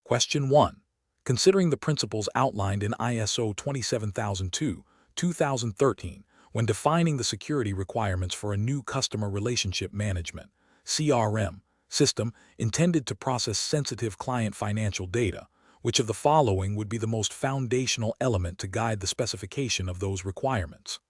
Question 1. Considering the principles outlined in ISO 27002-2013 when defining the security requirements for a new customer relationship management (CRM) system intended to process sensitive client financial data, which of the following would be the most foundational element to guide the specification of those requirements?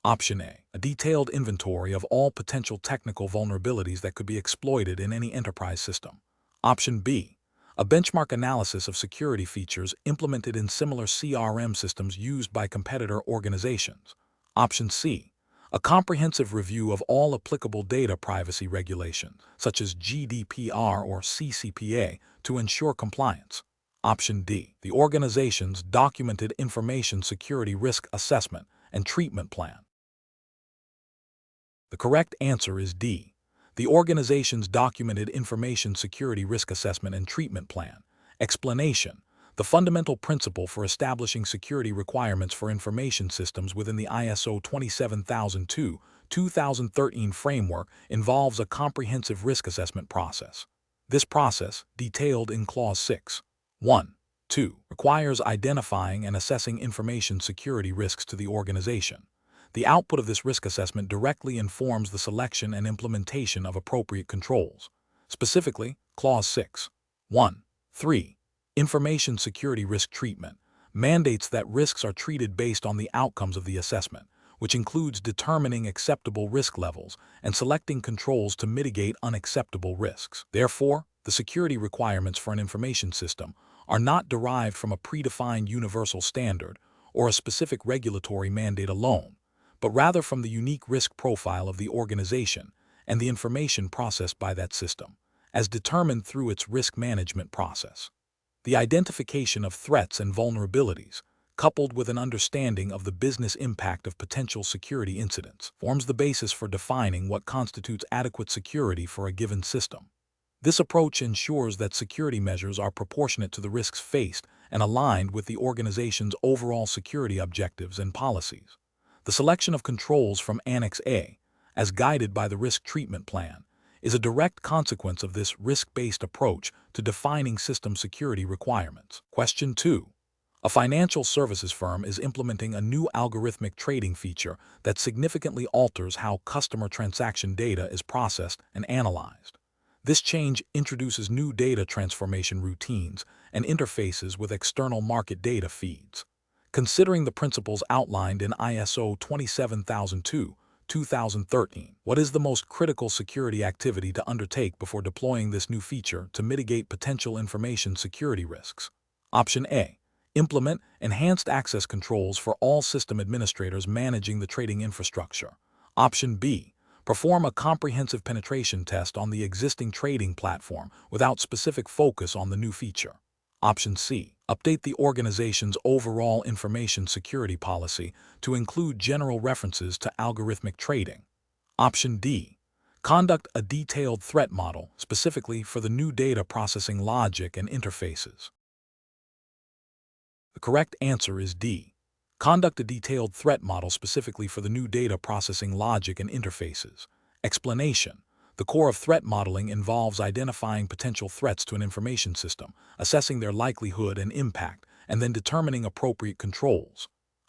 Option A. A detailed inventory of all potential technical vulnerabilities that could be exploited in any enterprise system. Option B. A benchmark analysis of security features implemented in similar CRM systems used by competitor organizations. Option C. A comprehensive review of all applicable data privacy regulations, such as GDPR or CCPA, to ensure compliance. Option D. The organization's documented information security risk assessment and treatment plan. The correct answer is D. The organization's documented information security risk assessment and treatment plan. Explanation: the fundamental principle for establishing security requirements for information systems within the ISO 27002-2013 framework involves a comprehensive risk assessment process. This process, detailed in Clause 6. 1. 2. Requires identifying and assessing information security risks to the organization. The output of this risk assessment directly informs the selection and implementation of appropriate controls. Specifically, Clause 6. 1. 3. Information security risk treatment mandates that risks are treated based on the outcomes of the assessment, which includes determining acceptable risk levels and selecting controls to mitigate unacceptable risks. Therefore, the security requirements for an information system are not derived from a predefined universal standard or a specific regulatory mandate alone, but rather from the unique risk profile of the organization and the information processed by that system, as determined through its risk management process. The identification of threats and vulnerabilities, coupled with an understanding of the business impact of potential security incidents, forms the basis for defining what constitutes adequate security for a given system. This approach ensures that security measures are proportionate to the risks faced and aligned with the organization's overall security objectives and policies. The selection of controls from Annex A, as guided by the Risk Treatment Plan, is a direct consequence of this risk-based approach to defining system security requirements. Question 2. A financial services firm is implementing a new algorithmic trading feature that significantly alters how customer transaction data is processed and analyzed. This change introduces new data transformation routines and interfaces with external market data feeds. Considering the principles outlined in ISO 27002-2013, what is the most critical security activity to undertake before deploying this new feature to mitigate potential information security risks? Option A. Implement enhanced access controls for all system administrators managing the trading infrastructure. Option B. Perform a comprehensive penetration test on the existing trading platform without specific focus on the new feature. Option C. Update the organization's overall information security policy to include general references to algorithmic trading. Option D. Conduct a detailed threat model specifically for the new data processing logic and interfaces. The correct answer is D. Conduct a detailed threat model specifically for the new data processing logic and interfaces. Explanation: the core of threat modeling involves identifying potential threats to an information system, assessing their likelihood and impact, and then determining appropriate controls.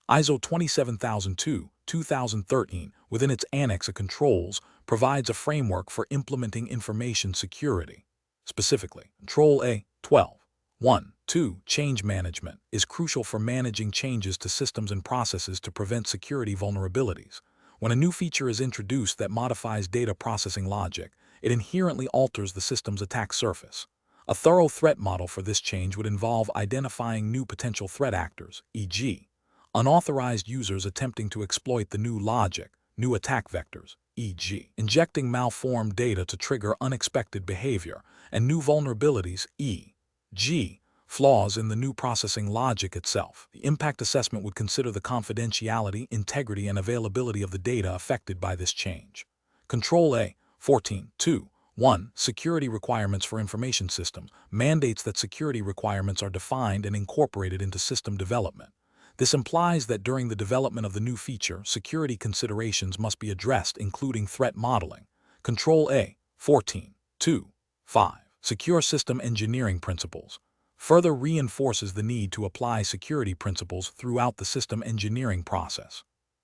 ISO 27002-2013, within its Annex A Controls, provides a framework for implementing information security. Specifically, Control A. 12. 1. 2. Change management is crucial for managing changes to systems and processes to prevent security vulnerabilities. When a new feature is introduced that modifies data processing logic, it inherently alters the system's attack surface. A thorough threat model for this change would involve identifying new potential threat actors, e.g., unauthorized users attempting to exploit the new logic, new attack vectors, e.g., injecting malformed data to trigger unexpected behavior, and new vulnerabilities, e.g., flaws in the new processing logic itself. The impact assessment would consider the confidentiality, integrity, and availability of the data affected by this change. Control A. 14. 2. 1. Security requirements for information systems mandates that security requirements are defined and incorporated into system development. This implies that during the development of the new feature, security considerations must be addressed, including threat modeling. Control A. 14. 2. 5. Secure system engineering principles. further reinforces the need to apply security principles throughout the system engineering process.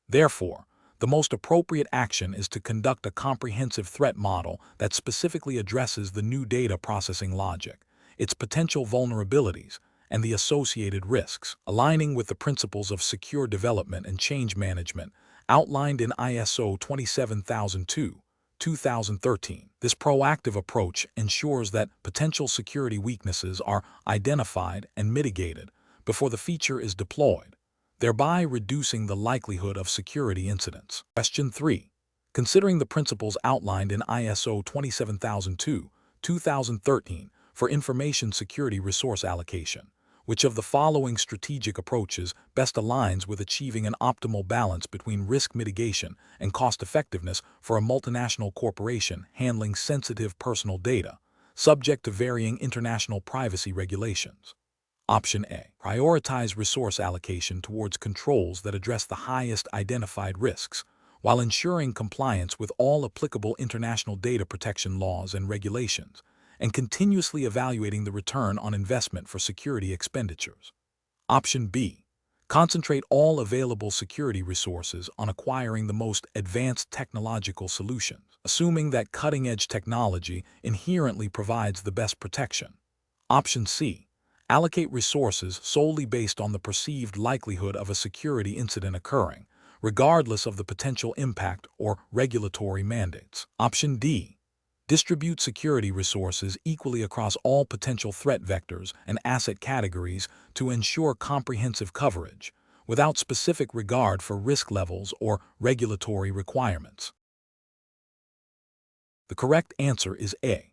Therefore, the most appropriate action is to conduct a comprehensive threat model that specifically addresses the new data processing logic, its potential vulnerabilities, and the associated risks, aligning with the principles of secure development and change management outlined in ISO 27002/2013. This proactive approach ensures that potential security weaknesses are identified and mitigated before the feature is deployed, thereby reducing the likelihood of security incidents. Question 3. Considering the principles outlined in ISO 27002/2013 for information security resource allocation, which of the following strategic approaches best aligns with achieving an optimal balance between risk mitigation and cost-effectiveness for a multinational corporation handling sensitive personal data, subject to varying international privacy regulations? Option A. Prioritize resource allocation towards controls that address the highest identified risks, while ensuring compliance with all applicable international data protection laws and regulations, and continuously evaluating the return on investment for security expenditures. Option B. Concentrate all available security resources on acquiring the most advanced technological solutions, assuming that cutting-edge technology inherently provides the best protection. Option C. Allocate resources solely based on the perceived likelihood of a security incident occurring, regardless of the potential impact or regulatory mandates. Option D. Distribute security resources equally across all potential threat vectors and asset categories to ensure comprehensive coverage, without specific regard for risk levels or regulatory requirements. The correct answer is A.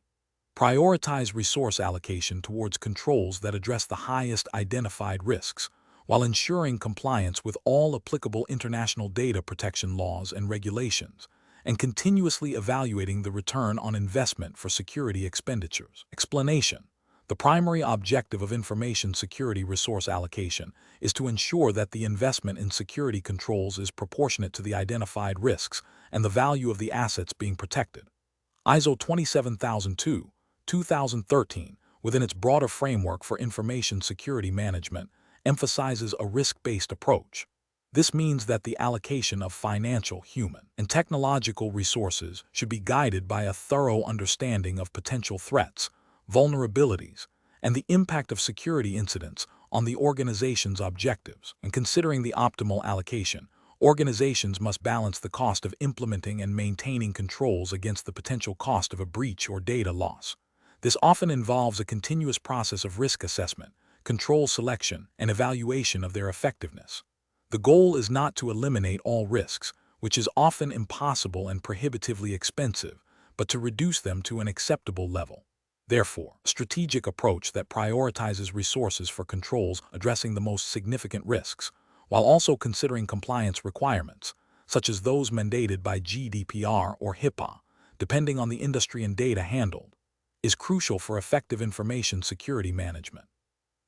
Prioritize resource allocation towards controls that address the highest identified risks, while ensuring compliance with all applicable international data protection laws and regulations, and continuously evaluating the return on investment for security expenditures. Explanation: the primary objective of information security resource allocation is to ensure that the investment in security controls is proportionate to the identified risks and the value of the assets being protected. ISO 27002/2013, within its broader framework for information security management, emphasizes a risk-based approach. This means that the allocation of financial, human, and technological resources should be guided by a thorough understanding of potential threats, vulnerabilities, and the impact of security incidents on the organization's objectives. In considering the optimal allocation, organizations must balance the cost of implementing and maintaining controls against the potential cost of a breach or data loss. This often involves a continuous process of risk assessment, control selection, and evaluation of their effectiveness. The goal is not to eliminate all risks, which is often impossible and prohibitively expensive, but to reduce them to an acceptable level. Therefore, a strategic approach that prioritizes resources for controls addressing the most significant risks, while also considering compliance requirements, such as those mandated by GDPR or HIPAA, depending on the industry and data handled, is crucial for effective information security management.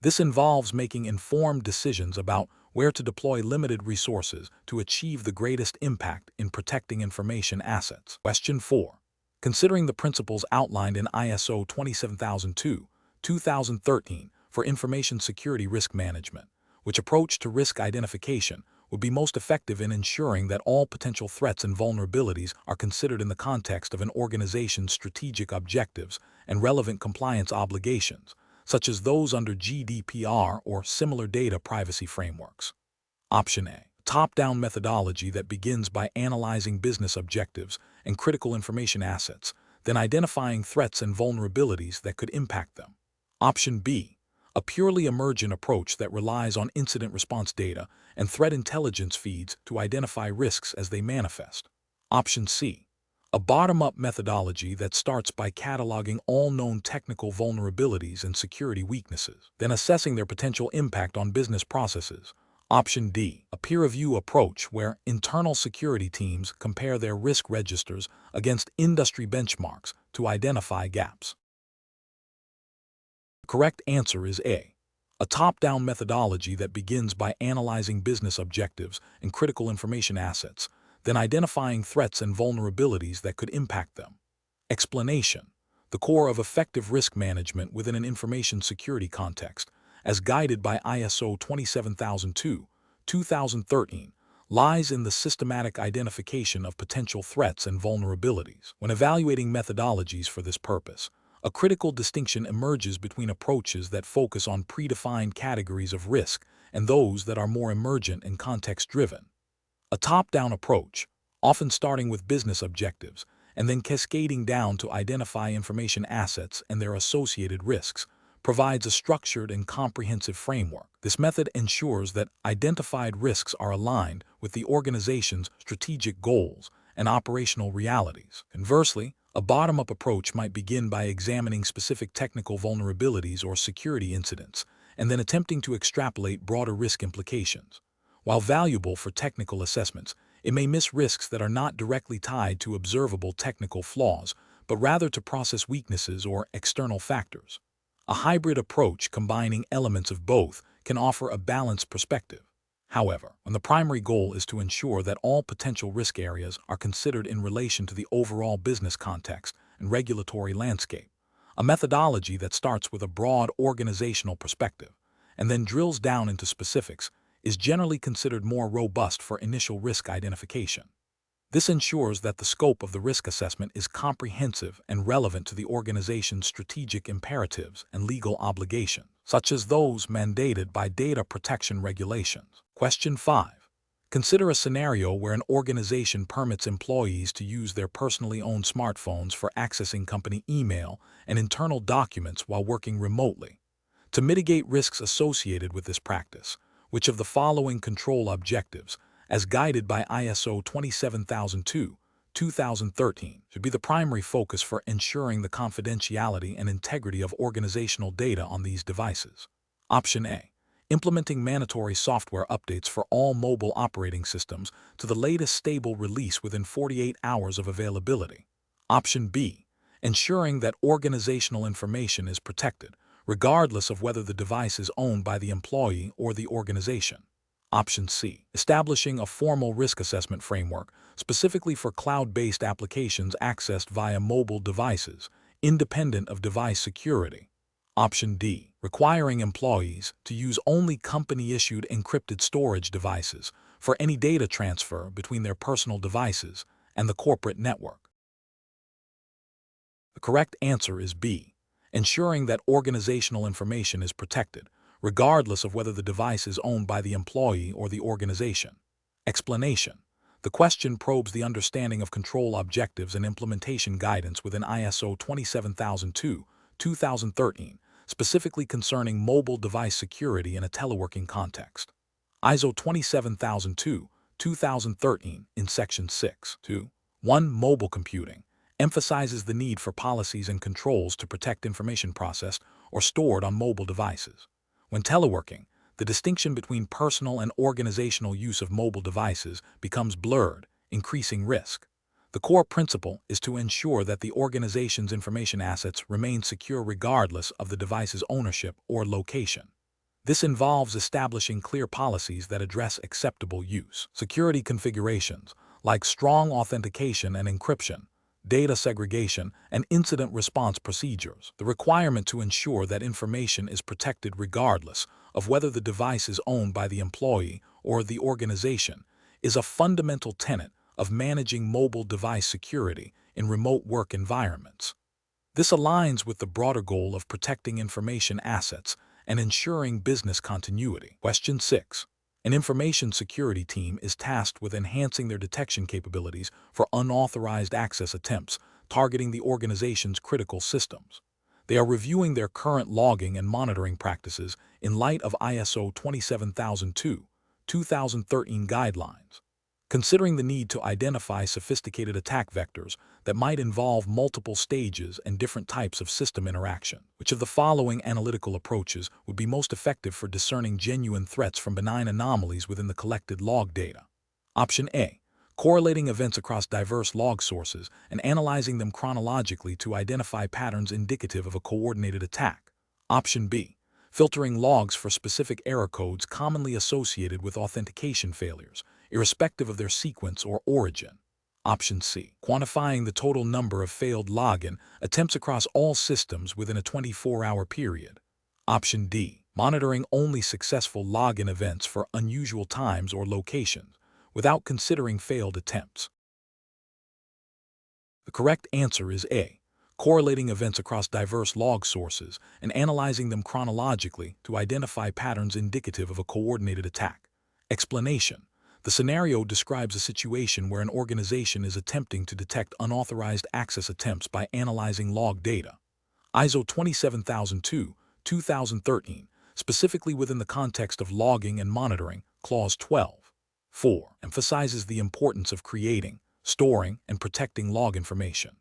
This involves making informed decisions about where to deploy limited resources to achieve the greatest impact in protecting information assets. Question 4. Considering the principles outlined in ISO 27002/2013 for information security risk management, which approach to risk identification would be most effective in ensuring that all potential threats and vulnerabilities are considered in the context of an organization's strategic objectives and relevant compliance obligations, such as those under GDPR or similar data privacy frameworks? Option A. Top-down methodology that begins by analyzing business objectives and critical information assets, then identifying threats and vulnerabilities that could impact them. Option B. A purely emergent approach that relies on incident response data and threat intelligence feeds to identify risks as they manifest. Option C. A bottom-up methodology that starts by cataloging all known technical vulnerabilities and security weaknesses, then assessing their potential impact on business processes. Option D. A peer review approach where internal security teams compare their risk registers against industry benchmarks to identify gaps. The correct answer is A. A top-down methodology that begins by analyzing business objectives and critical information assets, then identifying threats and vulnerabilities that could impact them. Explanation: the core of effective risk management within an information security context, as guided by ISO 27002/2013, lies in the systematic identification of potential threats and vulnerabilities. When evaluating methodologies for this purpose, a critical distinction emerges between approaches that focus on predefined categories of risk and those that are more emergent and context-driven. A top-down approach, often starting with business objectives and then cascading down to identify information assets and their associated risks, provides a structured and comprehensive framework. This method ensures that identified risks are aligned with the organization's strategic goals and operational realities. Conversely, a bottom-up approach might begin by examining specific technical vulnerabilities or security incidents and then attempting to extrapolate broader risk implications. While valuable for technical assessments, it may miss risks that are not directly tied to observable technical flaws, but rather to process weaknesses or external factors. A hybrid approach combining elements of both can offer a balanced perspective. However, when the primary goal is to ensure that all potential risk areas are considered in relation to the overall business context and regulatory landscape, a methodology that starts with a broad organizational perspective and then drills down into specifics is generally considered more robust for initial risk identification. This ensures that the scope of the risk assessment is comprehensive and relevant to the organization's strategic imperatives and legal obligations, such as those mandated by data protection regulations. Question 5. Consider a scenario where an organization permits employees to use their personally owned smartphones for accessing company email and internal documents while working remotely. To mitigate risks associated with this practice, which of the following control objectives, as guided by ISO 27002/2013, should be the primary focus for ensuring the confidentiality and integrity of organizational data on these devices? Option A. Implementing mandatory software updates for all mobile operating systems to the latest stable release within 48 hours of availability. Option B. Ensuring that organizational information is protected, regardless of whether the device is owned by the employee or the organization. Option C. Establishing a formal risk assessment framework specifically for cloud-based applications accessed via mobile devices, independent of device security. Option D. Requiring employees to use only company-issued encrypted storage devices for any data transfer between their personal devices and the corporate network. The correct answer is B. Ensuring that organizational information is protected, regardless of whether the device is owned by the employee or the organization. Explanation. The question probes the understanding of control objectives and implementation guidance within ISO 27002/2013, specifically concerning mobile device security in a teleworking context. ISO 27002/2013 in Section 6.2.1 Mobile Computing emphasizes the need for policies and controls to protect information processed or stored on mobile devices. When teleworking, the distinction between personal and organizational use of mobile devices becomes blurred, increasing risk. The core principle is to ensure that the organization's information assets remain secure regardless of the device's ownership or location. This involves establishing clear policies that address acceptable use, security configurations, like strong authentication and encryption, data segregation, and incident response procedures. The requirement to ensure that information is protected regardless of whether the device is owned by the employee or the organization is a fundamental tenet of managing mobile device security in remote work environments. This aligns with the broader goal of protecting information assets and ensuring business continuity. Question 6. An information security team is tasked with enhancing their detection capabilities for unauthorized access attempts targeting the organization's critical systems. They are reviewing their current logging and monitoring practices in light of ISO 27002/2013 guidelines. Considering the need to identify sophisticated attack vectors that might involve multiple stages and different types of system interaction, which of the following analytical approaches would be most effective for discerning genuine threats from benign anomalies within the collected log data? Option A. Correlating events across diverse log sources and analyzing them chronologically to identify patterns indicative of a coordinated attack. Option B. Filtering logs for specific error codes commonly associated with authentication failures, irrespective of their sequence or origin. Option C. Quantifying the total number of failed login attempts across all systems within a 24-hour period. Option D. Monitoring only successful login events for unusual times or locations, without considering failed attempts. The correct answer is A. Correlating events across diverse log sources and analyzing them chronologically to identify patterns indicative of a coordinated attack. Explanation. The scenario describes a situation where an organization is attempting to detect unauthorized access attempts by analyzing log data. ISO 27002, 2013, specifically within the context of logging and monitoring, Clause 12. 4. Emphasizes the importance of creating, storing, and protecting log information.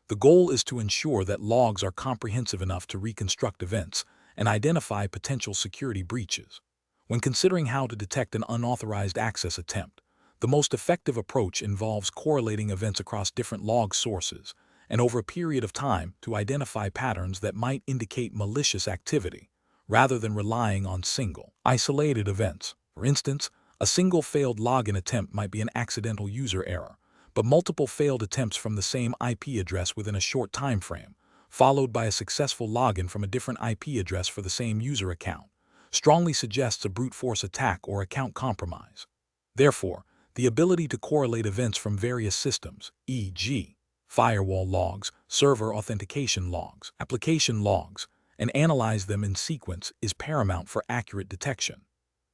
The goal is to ensure that logs are comprehensive enough to reconstruct events and identify potential security breaches. When considering how to detect an unauthorized access attempt, the most effective approach involves correlating events across different log sources and over a period of time to identify patterns that might indicate malicious activity, rather than relying on single, isolated events. For instance, a single failed login attempt might be an accidental user error, but multiple failed attempts from the same IP address within a short time frame, followed by a successful login from a different IP address for the same user account, strongly suggests a brute force attack or account compromise. Therefore, the ability to correlate events from various systems, e.g., firewall logs, server authentication logs, application logs, and analyze them in sequence is paramount for accurate detection.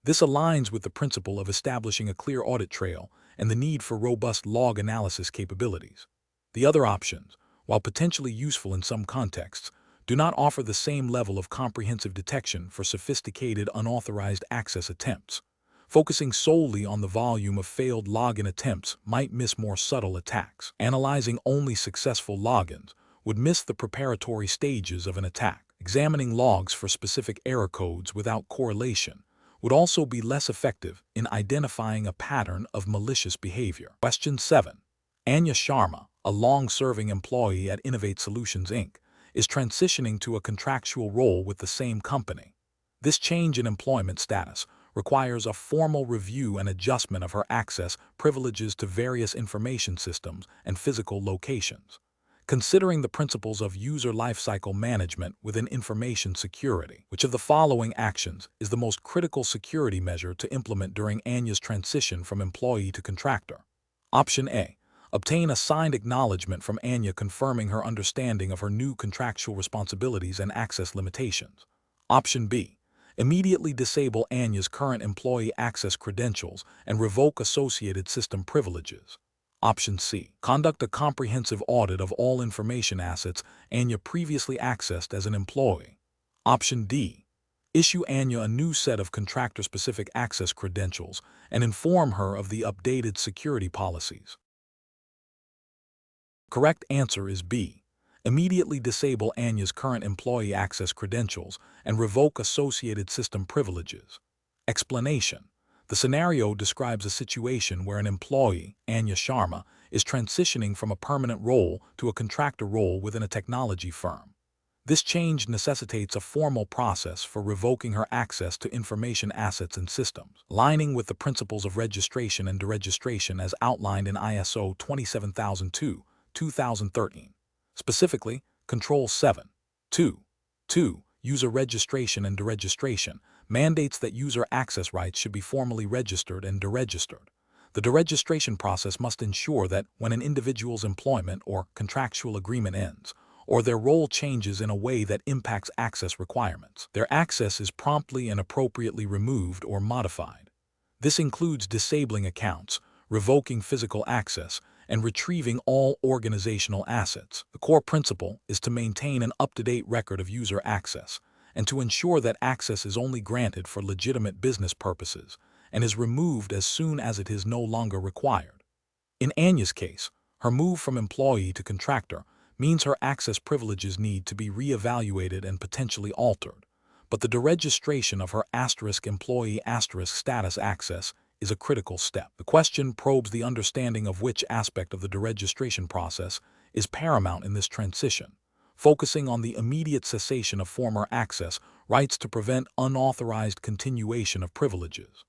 This aligns with the principle of establishing a clear audit trail and the need for robust log analysis capabilities. The other options, while potentially useful in some contexts, do not offer the same level of comprehensive detection for sophisticated unauthorized access attempts. Focusing solely on the volume of failed login attempts might miss more subtle attacks. Analyzing only successful logins would miss the preparatory stages of an attack. Examining logs for specific error codes without correlation would also be less effective in identifying a pattern of malicious behavior. Question 7. Anya Sharma, a long-serving employee at Innovate Solutions, Inc., is transitioning to a contractual role with the same company. This change in employment status requires a formal review and adjustment of her access privileges to various information systems and physical locations. Considering the principles of user lifecycle management within information security, which of the following actions is the most critical security measure to implement during Anya's transition from employee to contractor? Option A. Obtain a signed acknowledgement from Anya confirming her understanding of her new contractual responsibilities and access limitations. Option B. Immediately disable Anya's current employee access credentials and revoke associated system privileges. Option C. Conduct a comprehensive audit of all information assets Anya previously accessed as an employee. Option D. Issue Anya a new set of contractor-specific access credentials and inform her of the updated security policies. Correct answer is B. Immediately disable Anya's current employee access credentials and revoke associated system privileges. Explanation. The scenario describes a situation where an employee, Anya Sharma, is transitioning from a permanent role to a contractor role within a technology firm. This change necessitates a formal process for revoking her access to information assets and systems, aligning with the principles of registration and deregistration as outlined in ISO 27002, 2013. Specifically, Control 7.2.2, User Registration and Deregistration, mandates that user access rights should be formally registered and deregistered. The deregistration process must ensure that when an individual's employment or contractual agreement ends, or their role changes in a way that impacts access requirements, their access is promptly and appropriately removed or modified. This includes disabling accounts, revoking physical access, and retrieving all organizational assets. The core principle is to maintain an up-to-date record of user access and to ensure that access is only granted for legitimate business purposes and is removed as soon as it is no longer required. In Anya's case, her move from employee to contractor means her access privileges need to be re-evaluated and potentially altered, but the deregistration of her *employee status access is a critical step. The question probes the understanding of which aspect of the deregistration process is paramount in this transition, focusing on the immediate cessation of former access rights to prevent unauthorized continuation of privileges.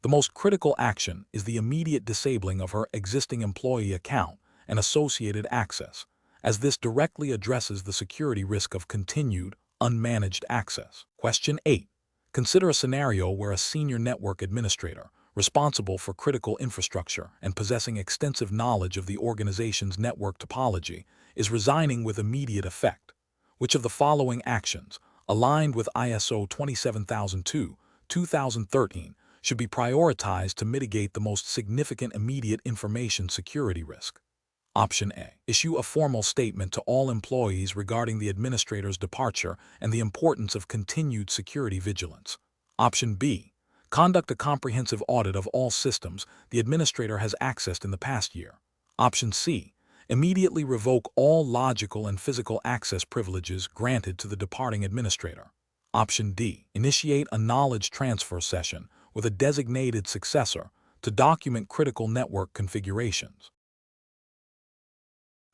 The most critical action is the immediate disabling of her existing employee account and associated access, as this directly addresses the security risk of continued, unmanaged access. Question 8. Consider a scenario where a senior network administrator, responsible for critical infrastructure and possessing extensive knowledge of the organization's network topology, is resigning with immediate effect. Which of the following actions, aligned with ISO 27002-2013, should be prioritized to mitigate the most significant immediate information security risk? Option A. Issue a formal statement to all employees regarding the administrator's departure and the importance of continued security vigilance. Option B. Conduct a comprehensive audit of all systems the administrator has accessed in the past year. Option C. Immediately revoke all logical and physical access privileges granted to the departing administrator. Option D. Initiate a knowledge transfer session with a designated successor to document critical network configurations.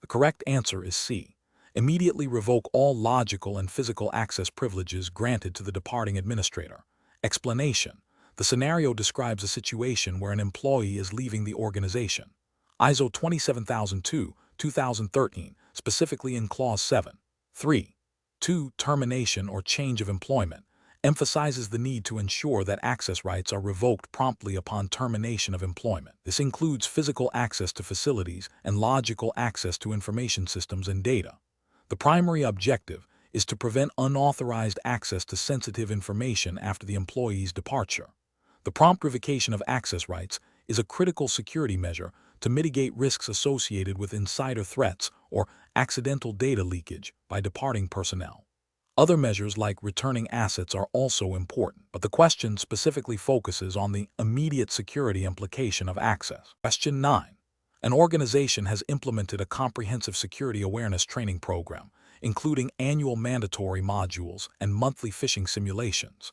The correct answer is C. Immediately revoke all logical and physical access privileges granted to the departing administrator. Explanation. The scenario describes a situation where an employee is leaving the organization. ISO 27002-2013, specifically in Clause 7. 3. 2. Termination or change of employment, emphasizes the need to ensure that access rights are revoked promptly upon termination of employment. This includes physical access to facilities and logical access to information systems and data. The primary objective is to prevent unauthorized access to sensitive information after the employee's departure. The prompt revocation of access rights is a critical security measure to mitigate risks associated with insider threats or accidental data leakage by departing personnel. Other measures like returning assets are also important, but the question specifically focuses on the immediate security implication of access. Question 9. An organization has implemented a comprehensive security awareness training program, including annual mandatory modules and monthly phishing simulations.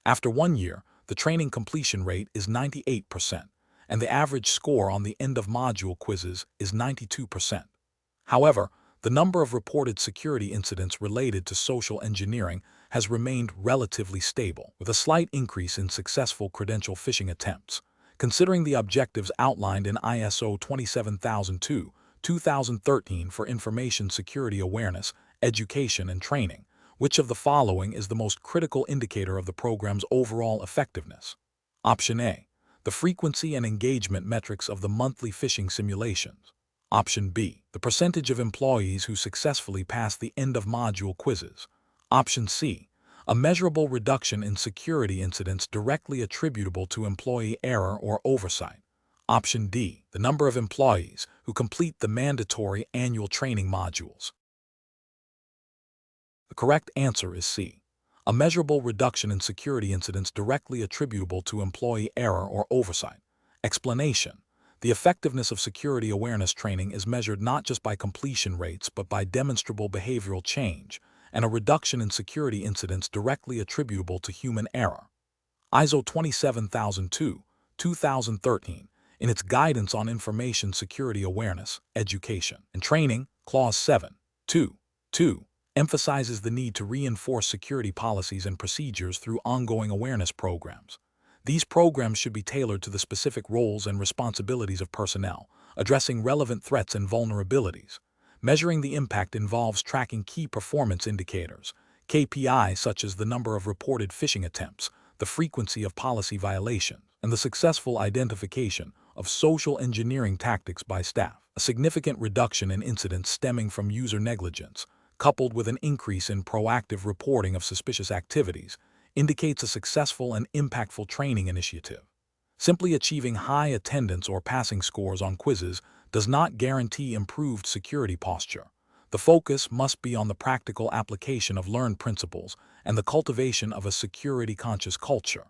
After 1 year, the training completion rate is 98%, and the average score on the end-of-module quizzes is 92%. However, the number of reported security incidents related to social engineering has remained relatively stable, with a slight increase in successful credential phishing attempts. Considering the objectives outlined in ISO 27002-2013 for information security awareness, education, and training, which of the following is the most critical indicator of the program's overall effectiveness? Option A. The frequency and engagement metrics of the monthly phishing simulations. Option B. The percentage of employees who successfully pass the end-of-module quizzes. Option C. A measurable reduction in security incidents directly attributable to employee error or oversight. Option D. The number of employees who complete the mandatory annual training modules. The correct answer is C. A measurable reduction in security incidents directly attributable to employee error or oversight. Explanation. The effectiveness of security awareness training is measured not just by completion rates but by demonstrable behavioral change and a reduction in security incidents directly attributable to human error. ISO 27002-2013, in its Guidance on Information Security Awareness, Education, and Training, Clause 7.2.2, emphasizes the need to reinforce security policies and procedures through ongoing awareness programs. These programs should be tailored to the specific roles and responsibilities of personnel, addressing relevant threats and vulnerabilities. Measuring the impact involves tracking key performance indicators, KPIs such as the number of reported phishing attempts, the frequency of policy violations, and the successful identification of social engineering tactics by staff. A significant reduction in incidents stemming from user negligence, coupled with an increase in proactive reporting of suspicious activities, indicates a successful and impactful training initiative. Simply achieving high attendance or passing scores on quizzes does not guarantee improved security posture. The focus must be on the practical application of learned principles and the cultivation of a security-conscious culture.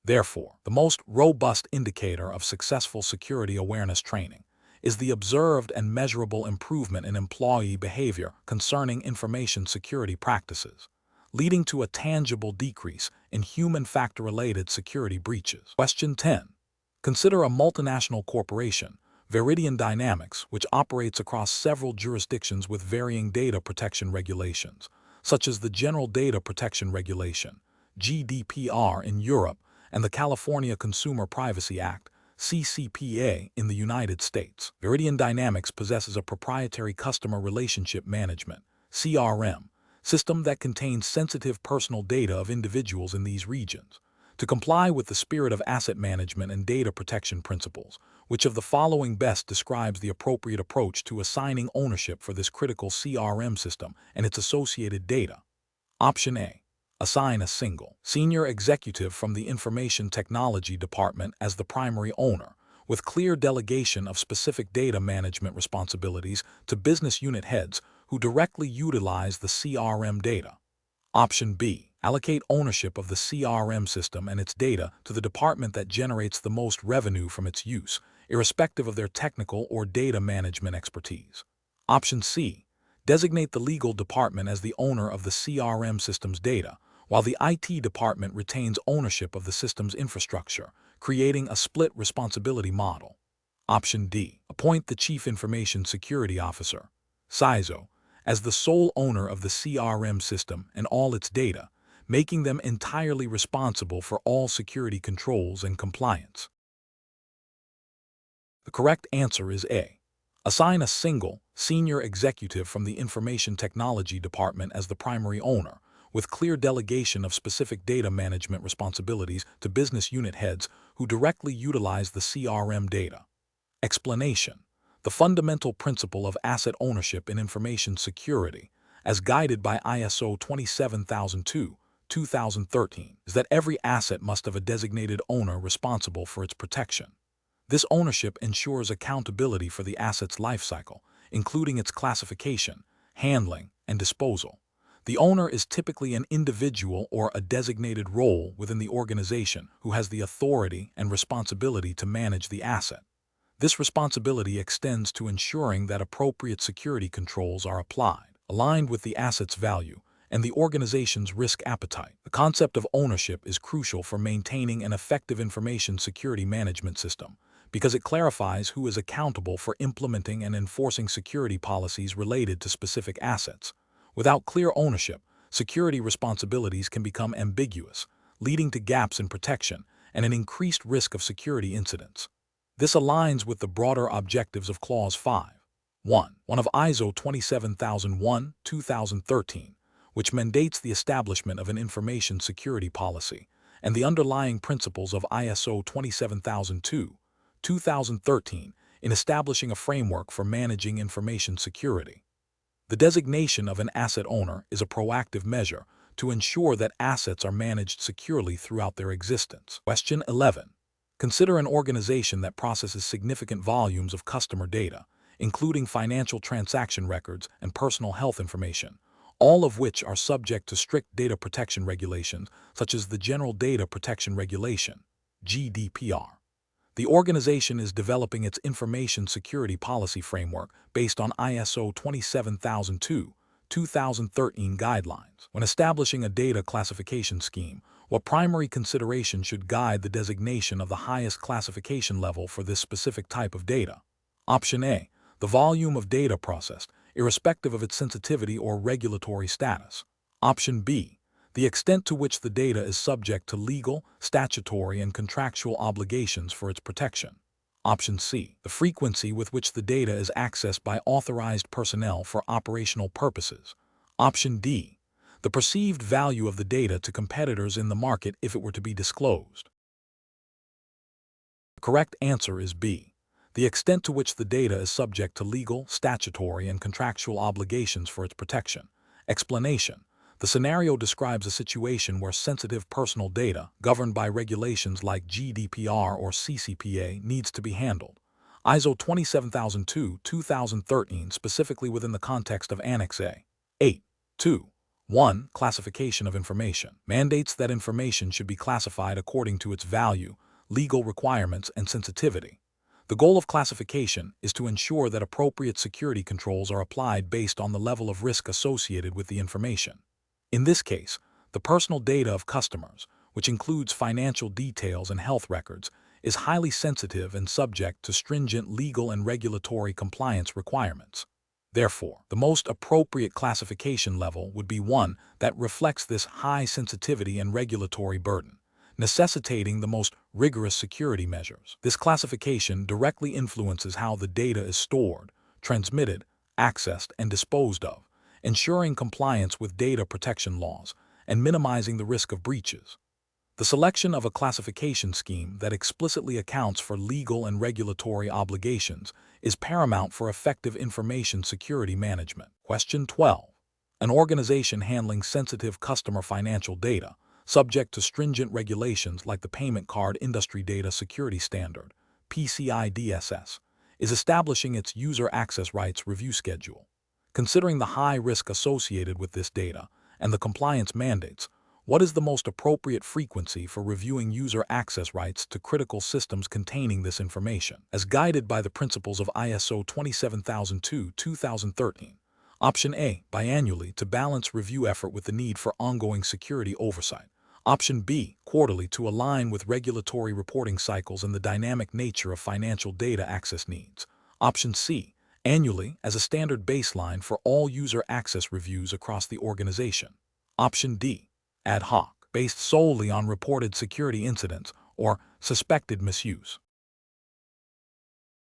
Therefore, the most robust indicator of successful security awareness training is the observed and measurable improvement in employee behavior concerning information security practices, leading to a tangible decrease in human factor-related security breaches. Question 10. Consider a multinational corporation, Veridian Dynamics, which operates across several jurisdictions with varying data protection regulations, such as the General Data Protection Regulation, GDPR in Europe, and the California Consumer Privacy Act, CCPA in the United States. Veridian Dynamics possesses a proprietary customer relationship management (CRM) system that contains sensitive personal data of individuals in these regions. To comply with the spirit of asset management and data protection principles, which of the following best describes the appropriate approach to assigning ownership for this critical CRM system and its associated data? Option A. Assign a single senior executive from the Information Technology Department as the primary owner, with clear delegation of specific data management responsibilities to business unit heads who directly utilize the CRM data. Option B. Allocate ownership of the CRM system and its data to the department that generates the most revenue from its use, irrespective of their technical or data management expertise. Option C. Designate the legal department as the owner of the CRM system's data, while the IT department retains ownership of the system's infrastructure, creating a split responsibility model. Option D. Appoint the Chief Information Security Officer, CISO, as the sole owner of the CRM system and all its data, making them entirely responsible for all security controls and compliance. The correct answer is A. Assign a single senior executive from the Information Technology Department as the primary owner, with clear delegation of specific data management responsibilities to business unit heads who directly utilize the CRM data. Explanation: the fundamental principle of asset ownership in information security, as guided by ISO 27002/2013, is that every asset must have a designated owner responsible for its protection. This ownership ensures accountability for the asset's lifecycle, including its classification, handling, and disposal. The owner is typically an individual or a designated role within the organization who has the authority and responsibility to manage the asset. This responsibility extends to ensuring that appropriate security controls are applied, aligned with the asset's value and the organization's risk appetite. The concept of ownership is crucial for maintaining an effective information security management system, because it clarifies who is accountable for implementing and enforcing security policies related to specific assets. Without clear ownership, security responsibilities can become ambiguous, leading to gaps in protection and an increased risk of security incidents. This aligns with the broader objectives of Clause 5.1 of ISO 27001/2013, which mandates the establishment of an information security policy, and the underlying principles of ISO 27002/2013 in establishing a framework for managing information security. The designation of an asset owner is a proactive measure to ensure that assets are managed securely throughout their existence. Question 11. Consider an organization that processes significant volumes of customer data, including financial transaction records and personal health information, all of which are subject to strict data protection regulations such as the General Data Protection Regulation, GDPR. The organization is developing its information security policy framework based on ISO 27002/2013 guidelines. When establishing a data classification scheme, what primary consideration should guide the designation of the highest classification level for this specific type of data? Option A. The volume of data processed, irrespective of its sensitivity or regulatory status. Option B. The extent to which the data is subject to legal, statutory, and contractual obligations for its protection. Option C. The frequency with which the data is accessed by authorized personnel for operational purposes. Option D. The perceived value of the data to competitors in the market if it were to be disclosed. The correct answer is B. The extent to which the data is subject to legal, statutory, and contractual obligations for its protection. Explanation: the scenario describes a situation where sensitive personal data, governed by regulations like GDPR or CCPA, needs to be handled. ISO 27002/2013, specifically within the context of Annex A. 8.2.1, Classification of Information, mandates that information should be classified according to its value, legal requirements, and sensitivity. The goal of classification is to ensure that appropriate security controls are applied based on the level of risk associated with the information. In this case, the personal data of customers, which includes financial details and health records, is highly sensitive and subject to stringent legal and regulatory compliance requirements. Therefore, the most appropriate classification level would be one that reflects this high sensitivity and regulatory burden, necessitating the most rigorous security measures. This classification directly influences how the data is stored, transmitted, accessed, and disposed of, ensuring compliance with data protection laws and minimizing the risk of breaches. The selection of a classification scheme that explicitly accounts for legal and regulatory obligations is paramount for effective information security management. Question 12. An organization handling sensitive customer financial data, subject to stringent regulations like the Payment Card Industry Data Security Standard, PCI DSS, is establishing its user access rights review schedule. Considering the high risk associated with this data and the compliance mandates, what is the most appropriate frequency for reviewing user access rights to critical systems containing this information? As guided by the principles of ISO 27002-2013, Option A, biannually to balance review effort with the need for ongoing security oversight. Option B, quarterly to align with regulatory reporting cycles and the dynamic nature of financial data access needs. Option C, annually as a standard baseline for all user access reviews across the organization. Option D, ad hoc, based solely on reported security incidents or suspected misuse.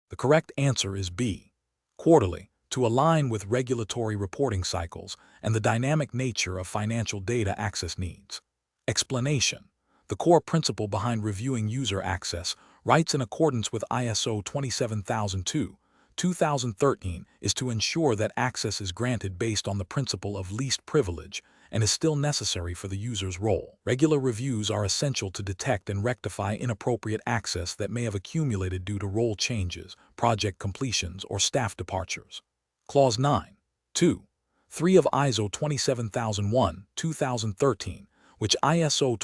The correct answer is B, quarterly, to align with regulatory reporting cycles and the dynamic nature of financial data access needs. Explanation: the core principle behind reviewing user access rights in accordance with ISO 27002-2013 is to ensure that access is granted based on the principle of least privilege and is still necessary for the user's role. Regular reviews are essential to detect and rectify inappropriate access that may have accumulated due to role changes, project completions, or staff departures. Clause 9, 2, 3 of ISO 27001-2013, which ISO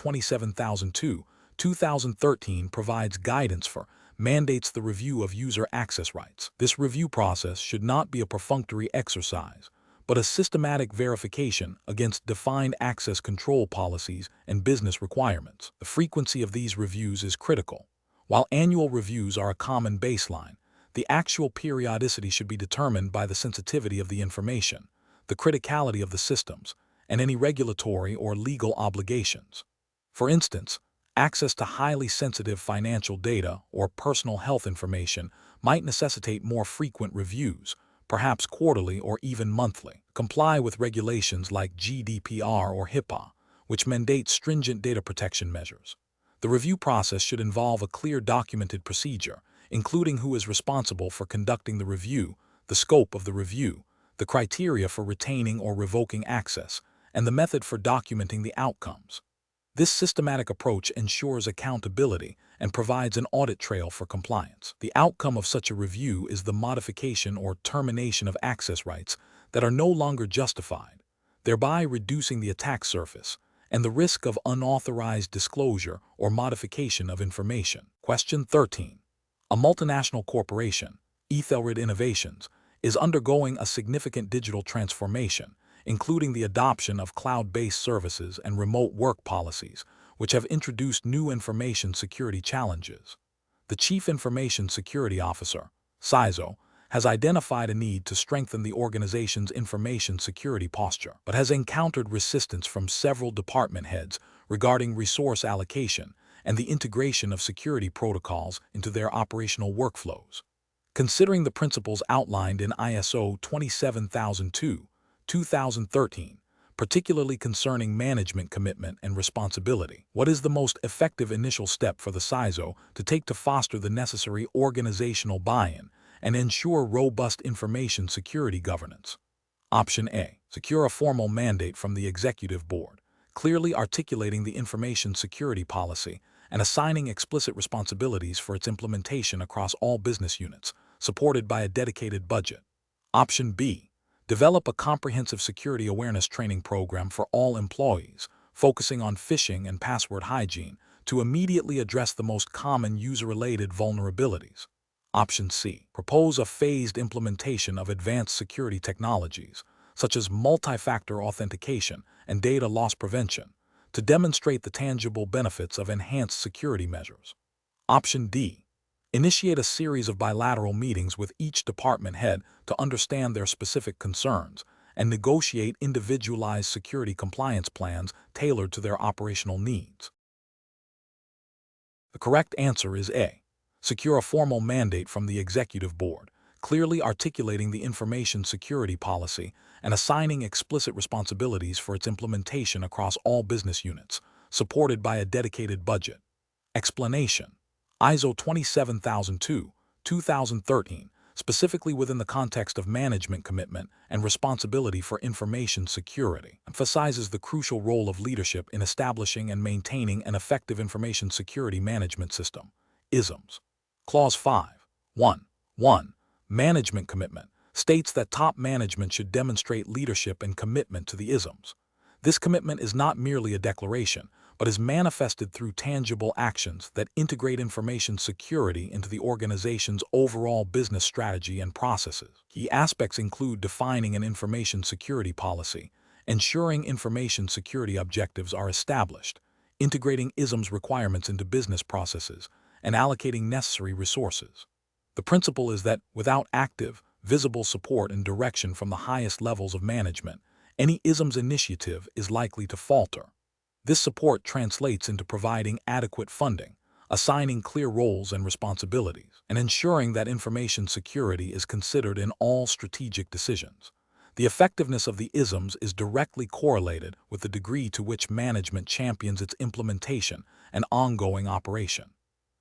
27002-2013 provides guidance for, mandates the review of user access rights. This review process should not be a perfunctory exercise, but a systematic verification against defined access control policies and business requirements. The frequency of these reviews is critical. While annual reviews are a common baseline, the actual periodicity should be determined by the sensitivity of the information, the criticality of the systems, and any regulatory or legal obligations. For instance, access to highly sensitive financial data or personal health information might necessitate more frequent reviews, perhaps quarterly or even monthly. Comply with regulations like GDPR or HIPAA, which mandate stringent data protection measures. The review process should involve a clear documented procedure, including who is responsible for conducting the review, the scope of the review, the criteria for retaining or revoking access, and the method for documenting the outcomes. This systematic approach ensures accountability and provides an audit trail for compliance. The outcome of such a review is the modification or termination of access rights that are no longer justified, thereby reducing the attack surface and the risk of unauthorized disclosure or modification of information. Question 13. A multinational corporation, Ethelred Innovations, is undergoing a significant digital transformation, including the adoption of cloud-based services and remote work policies, which have introduced new information security challenges. The Chief Information Security Officer, CISO, has identified a need to strengthen the organization's information security posture, but has encountered resistance from several department heads regarding resource allocation and the integration of security protocols into their operational workflows. Considering the principles outlined in ISO 27002-2013, particularly concerning management commitment and responsibility, what is the most effective initial step for the CISO to take to foster the necessary organizational buy-in and ensure robust information security governance? Option A. Secure a formal mandate from the Executive Board, clearly articulating the information security policy and assigning explicit responsibilities for its implementation across all business units, supported by a dedicated budget. Option B. Develop a comprehensive security awareness training program for all employees, focusing on phishing and password hygiene to immediately address the most common user-related vulnerabilities. Option C. Propose a phased implementation of advanced security technologies, such as multi-factor authentication and data loss prevention, to demonstrate the tangible benefits of enhanced security measures. Option D. Initiate a series of bilateral meetings with each department head to understand their specific concerns and negotiate individualized security compliance plans tailored to their operational needs. The correct answer is A. Secure a formal mandate from the Executive Board, clearly articulating the information security policy and assigning explicit responsibilities for its implementation across all business units, supported by a dedicated budget. Explanation: ISO 27002, 2013, specifically within the context of management commitment and responsibility for information security, emphasizes the crucial role of leadership in establishing and maintaining an effective information security management system, ISMS. Clause 5.1.1 Management Commitment states that top management should demonstrate leadership and commitment to the ISMS. This commitment is not merely a declaration, but is manifested through tangible actions that integrate information security into the organization's overall business strategy and processes. Key aspects include defining an information security policy, ensuring information security objectives are established, integrating ISMS requirements into business processes, and allocating necessary resources. The principle is that without active, visible support and direction from the highest levels of management, any ISMS initiative is likely to falter. This support translates into providing adequate funding, assigning clear roles and responsibilities, and ensuring that information security is considered in all strategic decisions. The effectiveness of the ISMS is directly correlated with the degree to which management champions its implementation and ongoing operation.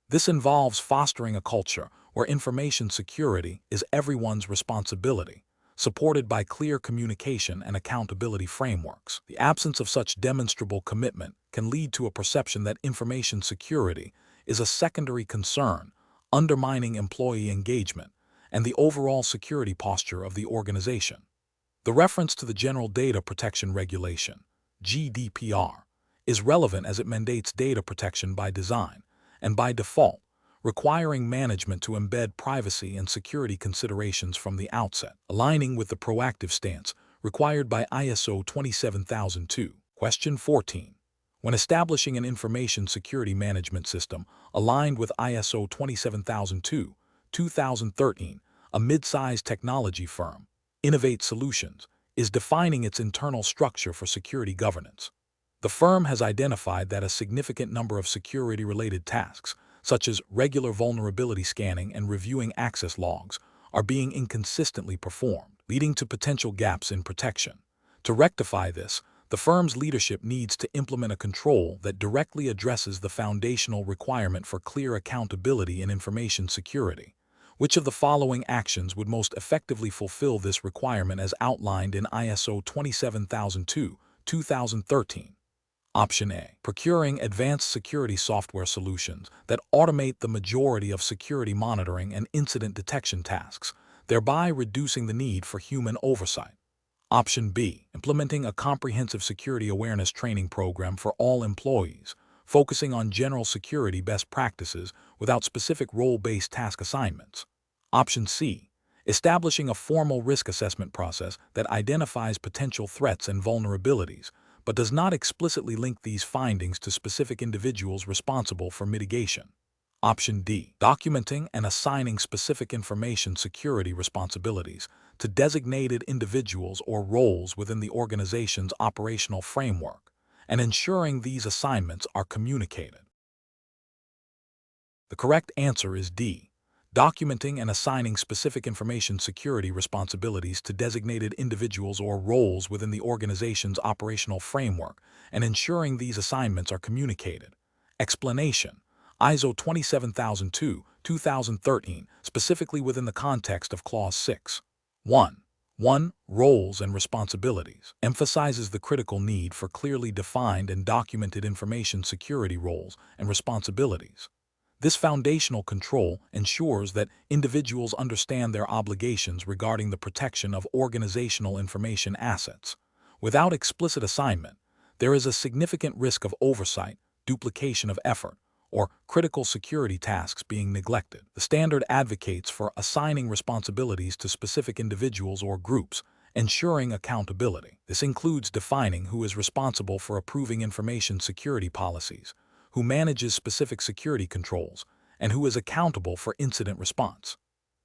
This involves fostering a culture where information security is everyone's responsibility, supported by clear communication and accountability frameworks. The absence of such demonstrable commitment can lead to a perception that information security is a secondary concern, undermining employee engagement and the overall security posture of the organization. The reference to the General Data Protection Regulation, GDPR, is relevant as it mandates data protection by design and by default, requiring management to embed privacy and security considerations from the outset, aligning with the proactive stance required by ISO 27002. Question 14. When establishing an information security management system aligned with ISO 27002, 2013, a mid-sized technology firm, Innovate Solutions, is defining its internal structure for security governance. The firm has identified that a significant number of security-related tasks, such as regular vulnerability scanning and reviewing access logs, are being inconsistently performed, leading to potential gaps in protection. To rectify this, the firm's leadership needs to implement a control that directly addresses the foundational requirement for clear accountability in information security. Which of the following actions would most effectively fulfill this requirement as outlined in ISO 27002, 2013? Option A. Procuring advanced security software solutions that automate the majority of security monitoring and incident detection tasks, thereby reducing the need for human oversight. Option B. Implementing a comprehensive security awareness training program for all employees, focusing on general security best practices without specific role-based task assignments. Option C. Establishing a formal risk assessment process that identifies potential threats and vulnerabilities, but does not explicitly link these findings to specific individuals responsible for mitigation. Option D. Documenting and assigning specific information security responsibilities to designated individuals or roles within the organization's operational framework, and ensuring these assignments are communicated. The correct answer is D. Documenting and assigning specific information security responsibilities to designated individuals or roles within the organization's operational framework, and ensuring these assignments are communicated. Explanation: ISO 27002, 2013, specifically within the context of Clause 6.1.1, Roles and Responsibilities, emphasizes the critical need for clearly defined and documented information security roles and responsibilities. This foundational control ensures that individuals understand their obligations regarding the protection of organizational information assets. Without explicit assignment, there is a significant risk of oversight, duplication of effort, or critical security tasks being neglected. The standard advocates for assigning responsibilities to specific individuals or groups, ensuring accountability. This includes defining who is responsible for approving information security policies, who manages specific security controls, and who is accountable for incident response.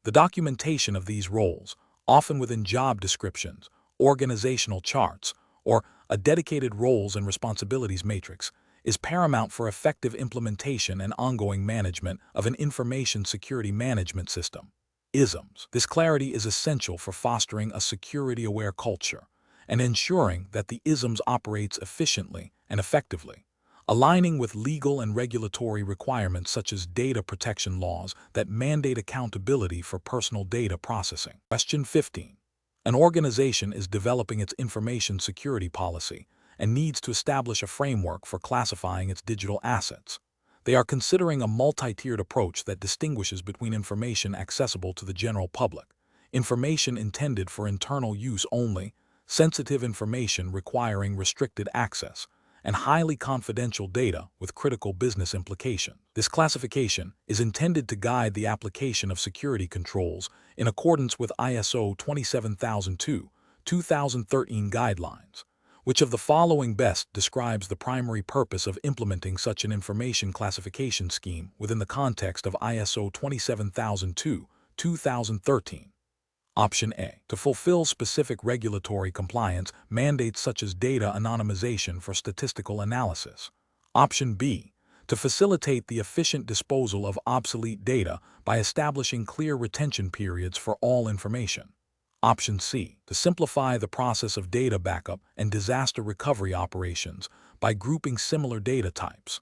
The documentation of these roles, often within job descriptions, organizational charts, or a dedicated roles and responsibilities matrix, is paramount for effective implementation and ongoing management of an information security management system. ISMS. This clarity is essential for fostering a security-aware culture and ensuring that the ISMS operates efficiently and effectively, aligning with legal and regulatory requirements such as data protection laws that mandate accountability for personal data processing. Question 15. An organization is developing its information security policy and needs to establish a framework for classifying its digital assets. They are considering a multi-tiered approach that distinguishes between information accessible to the general public, information intended for internal use only, sensitive information requiring restricted access, and highly confidential data with critical business implications. This classification is intended to guide the application of security controls in accordance with ISO 27002/2013 guidelines. Which of the following best describes the primary purpose of implementing such an information classification scheme within the context of ISO 27002/2013? Option A. To fulfill specific regulatory compliance mandates such as data anonymization for statistical analysis. Option B. To facilitate the efficient disposal of obsolete data by establishing clear retention periods for all information. Option C. To simplify the process of data backup and disaster recovery operations by grouping similar data types.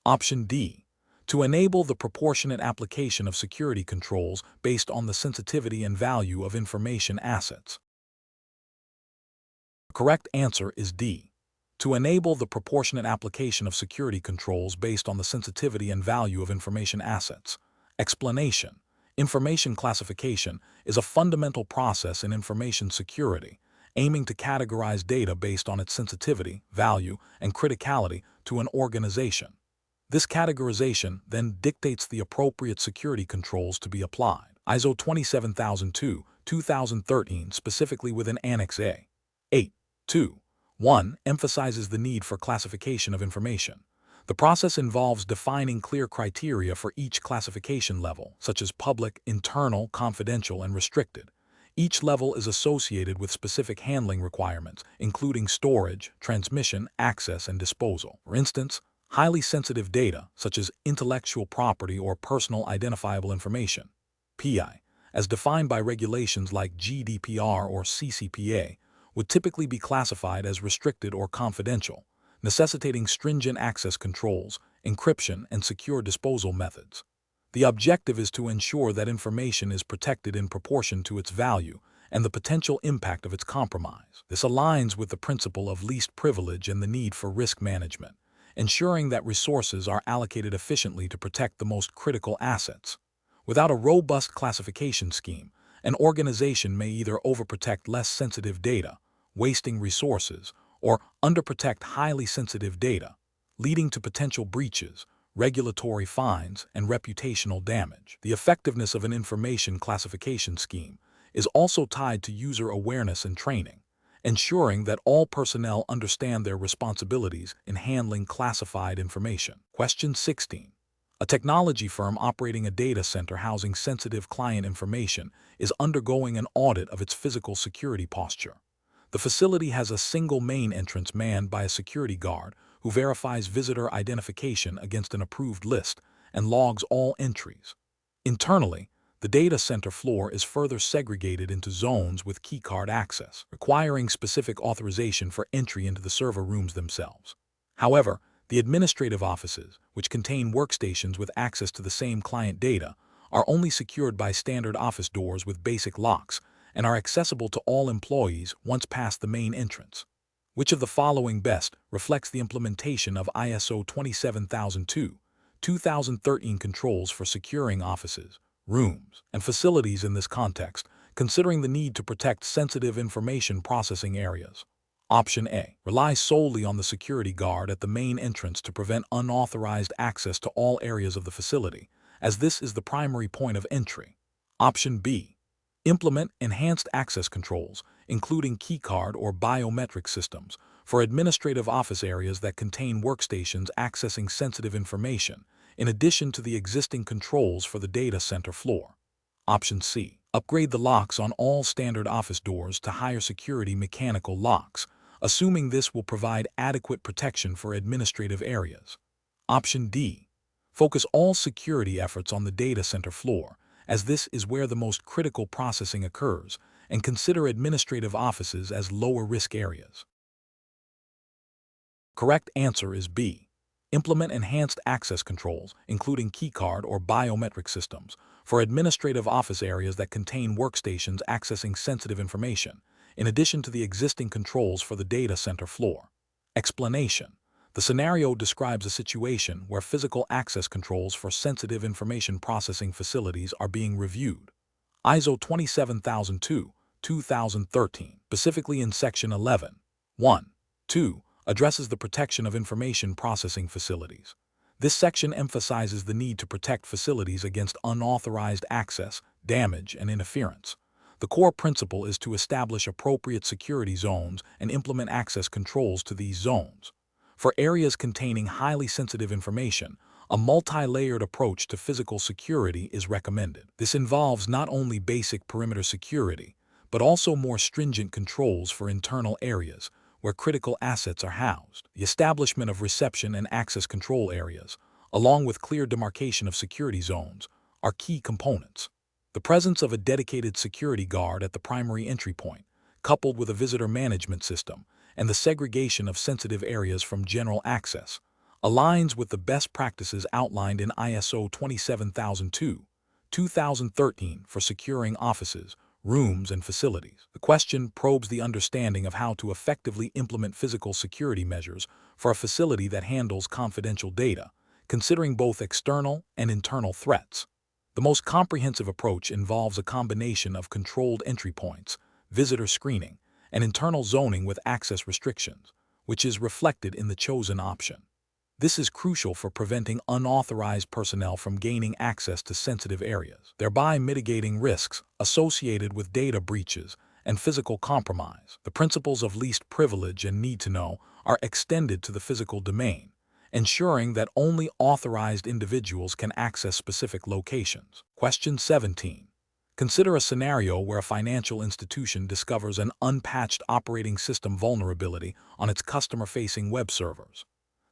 Option D. To enable the proportionate application of security controls based on the sensitivity and value of information assets. The correct answer is D. To enable the proportionate application of security controls based on the sensitivity and value of information assets. Explanation. Information classification is a fundamental process in information security, aiming to categorize data based on its sensitivity, value, and criticality to an organization. This categorization then dictates the appropriate security controls to be applied. ISO 27002/2013 specifically within Annex A. 8.2.1 emphasizes the need for classification of information. The process involves defining clear criteria for each classification level, such as public, internal, confidential, and restricted. Each level is associated with specific handling requirements, including storage, transmission, access, and disposal. For instance, highly sensitive data, such as intellectual property or personal identifiable information, PI, as defined by regulations like GDPR or CCPA, would typically be classified as restricted or confidential, necessitating stringent access controls, encryption, and secure disposal methods. The objective is to ensure that information is protected in proportion to its value and the potential impact of its compromise. This aligns with the principle of least privilege and the need for risk management, ensuring that resources are allocated efficiently to protect the most critical assets. Without a robust classification scheme, an organization may either overprotect less sensitive data, wasting resources, or underprotect highly sensitive data, leading to potential breaches, regulatory fines, and reputational damage. The effectiveness of an information classification scheme is also tied to user awareness and training, ensuring that all personnel understand their responsibilities in handling classified information. Question 16. A technology firm operating a data center housing sensitive client information is undergoing an audit of its physical security posture. The facility has a single main entrance manned by a security guard who verifies visitor identification against an approved list and logs all entries. Internally, the data center floor is further segregated into zones with keycard access, requiring specific authorization for entry into the server rooms themselves. However, the administrative offices, which contain workstations with access to the same client data, are only secured by standard office doors with basic locks and are accessible to all employees once past the main entrance. Which of the following best reflects the implementation of ISO 27002/2013 controls for securing offices, rooms, and facilities in this context, considering the need to protect sensitive information processing areas? Option A. Rely solely on the security guard at the main entrance to prevent unauthorized access to all areas of the facility, as this is the primary point of entry. Option B. Implement enhanced access controls, including keycard or biometric systems, for administrative office areas that contain workstations accessing sensitive information, in addition to the existing controls for the data center floor. Option C. Upgrade the locks on all standard office doors to higher security mechanical locks, assuming this will provide adequate protection for administrative areas. Option D. Focus all security efforts on the data center floor, as this is where the most critical processing occurs, and consider administrative offices as lower-risk areas. Correct answer is B. Implement enhanced access controls, including keycard or biometric systems, for administrative office areas that contain workstations accessing sensitive information, in addition to the existing controls for the data center floor. Explanation. The scenario describes a situation where physical access controls for sensitive information processing facilities are being reviewed. ISO 27002, 2013, specifically in Section 11.1.2, addresses the protection of information processing facilities. This section emphasizes the need to protect facilities against unauthorized access, damage, and interference. The core principle is to establish appropriate security zones and implement access controls to these zones. For areas containing highly sensitive information, a multi-layered approach to physical security is recommended. This involves not only basic perimeter security, but also more stringent controls for internal areas where critical assets are housed. The establishment of reception and access control areas, along with clear demarcation of security zones, are key components. The presence of a dedicated security guard at the primary entry point, coupled with a visitor management system, and the segregation of sensitive areas from general access, aligns with the best practices outlined in ISO 27002, 2013 for securing offices, rooms, and facilities. The question probes the understanding of how to effectively implement physical security measures for a facility that handles confidential data, considering both external and internal threats. The most comprehensive approach involves a combination of controlled entry points, visitor screening, and internal zoning with access restrictions, which is reflected in the chosen option. This is crucial for preventing unauthorized personnel from gaining access to sensitive areas, thereby mitigating risks associated with data breaches and physical compromise. The principles of least privilege and need to know are extended to the physical domain, ensuring that only authorized individuals can access specific locations. Question 17. Consider a scenario where a financial institution discovers an unpatched operating system vulnerability on its customer-facing web servers.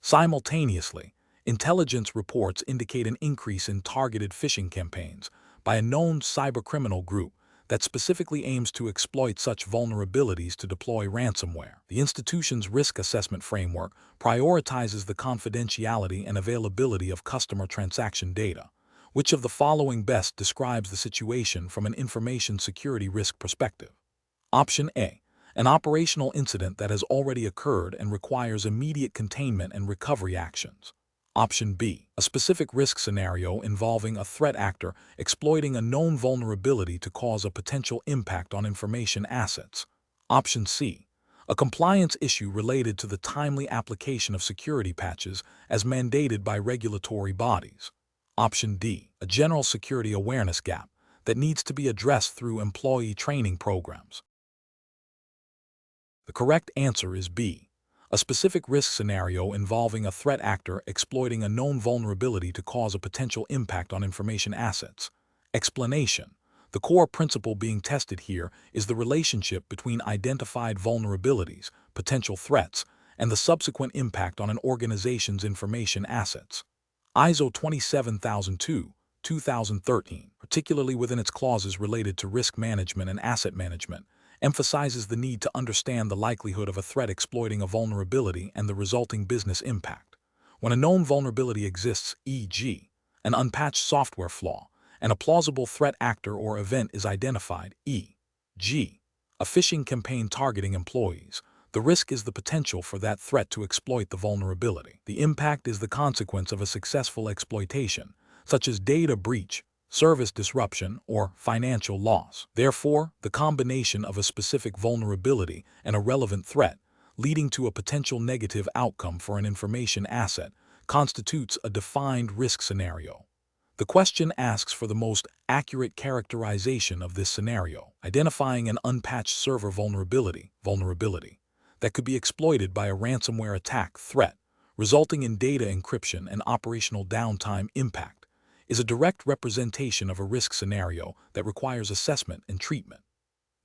Simultaneously, intelligence reports indicate an increase in targeted phishing campaigns by a known cybercriminal group that specifically aims to exploit such vulnerabilities to deploy ransomware. The institution's risk assessment framework prioritizes the confidentiality and availability of customer transaction data. Which of the following best describes the situation from an information security risk perspective? Option A. An operational incident that has already occurred and requires immediate containment and recovery actions. Option B. A specific risk scenario involving a threat actor exploiting a known vulnerability to cause a potential impact on information assets. Option C. A compliance issue related to the timely application of security patches as mandated by regulatory bodies. Option D. A general security awareness gap that needs to be addressed through employee training programs. The correct answer is B. A specific risk scenario involving a threat actor exploiting a known vulnerability to cause a potential impact on information assets. Explanation. The core principle being tested here is the relationship between identified vulnerabilities, potential threats, and the subsequent impact on an organization's information assets. ISO 27002, 2013, particularly within its clauses related to risk management and asset management, emphasizes the need to understand the likelihood of a threat exploiting a vulnerability and the resulting business impact. When a known vulnerability exists, e.g., an unpatched software flaw, and a plausible threat actor or event is identified, e.g., a phishing campaign targeting employees, the risk is the potential for that threat to exploit the vulnerability. The impact is the consequence of a successful exploitation, such as data breach, service disruption, or financial loss. Therefore, the combination of a specific vulnerability and a relevant threat, leading to a potential negative outcome for an information asset, constitutes a defined risk scenario. The question asks for the most accurate characterization of this scenario, identifying an unpatched server vulnerability that could be exploited by a ransomware attack threat, resulting in data encryption and operational downtime impact, is a direct representation of a risk scenario that requires assessment and treatment.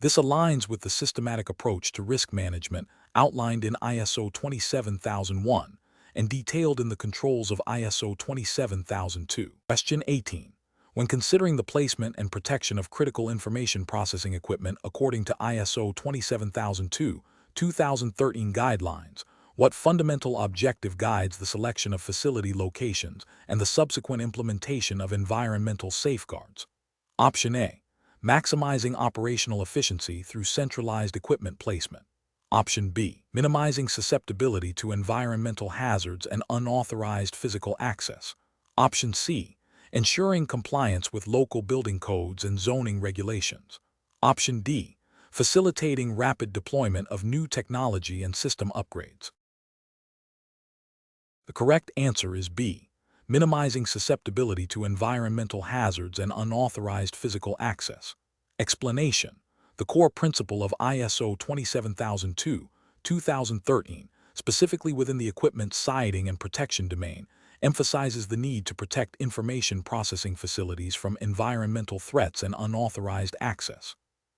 This aligns with the systematic approach to risk management outlined in ISO 27001 and detailed in the controls of ISO 27002. Question 18. When considering the placement and protection of critical information processing equipment according to ISO 27002, 2013 guidelines, what fundamental objective guides the selection of facility locations and the subsequent implementation of environmental safeguards? Option A. Maximizing operational efficiency through centralized equipment placement. Option B. Minimizing susceptibility to environmental hazards and unauthorized physical access. Option C. Ensuring compliance with local building codes and zoning regulations. Option D. Facilitating rapid deployment of new technology and system upgrades. The correct answer is B. Minimizing susceptibility to environmental hazards and unauthorized physical access. Explanation. The core principle of ISO 27002, 2013, specifically within the equipment siting and protection domain, emphasizes the need to protect information processing facilities from environmental threats and unauthorized access.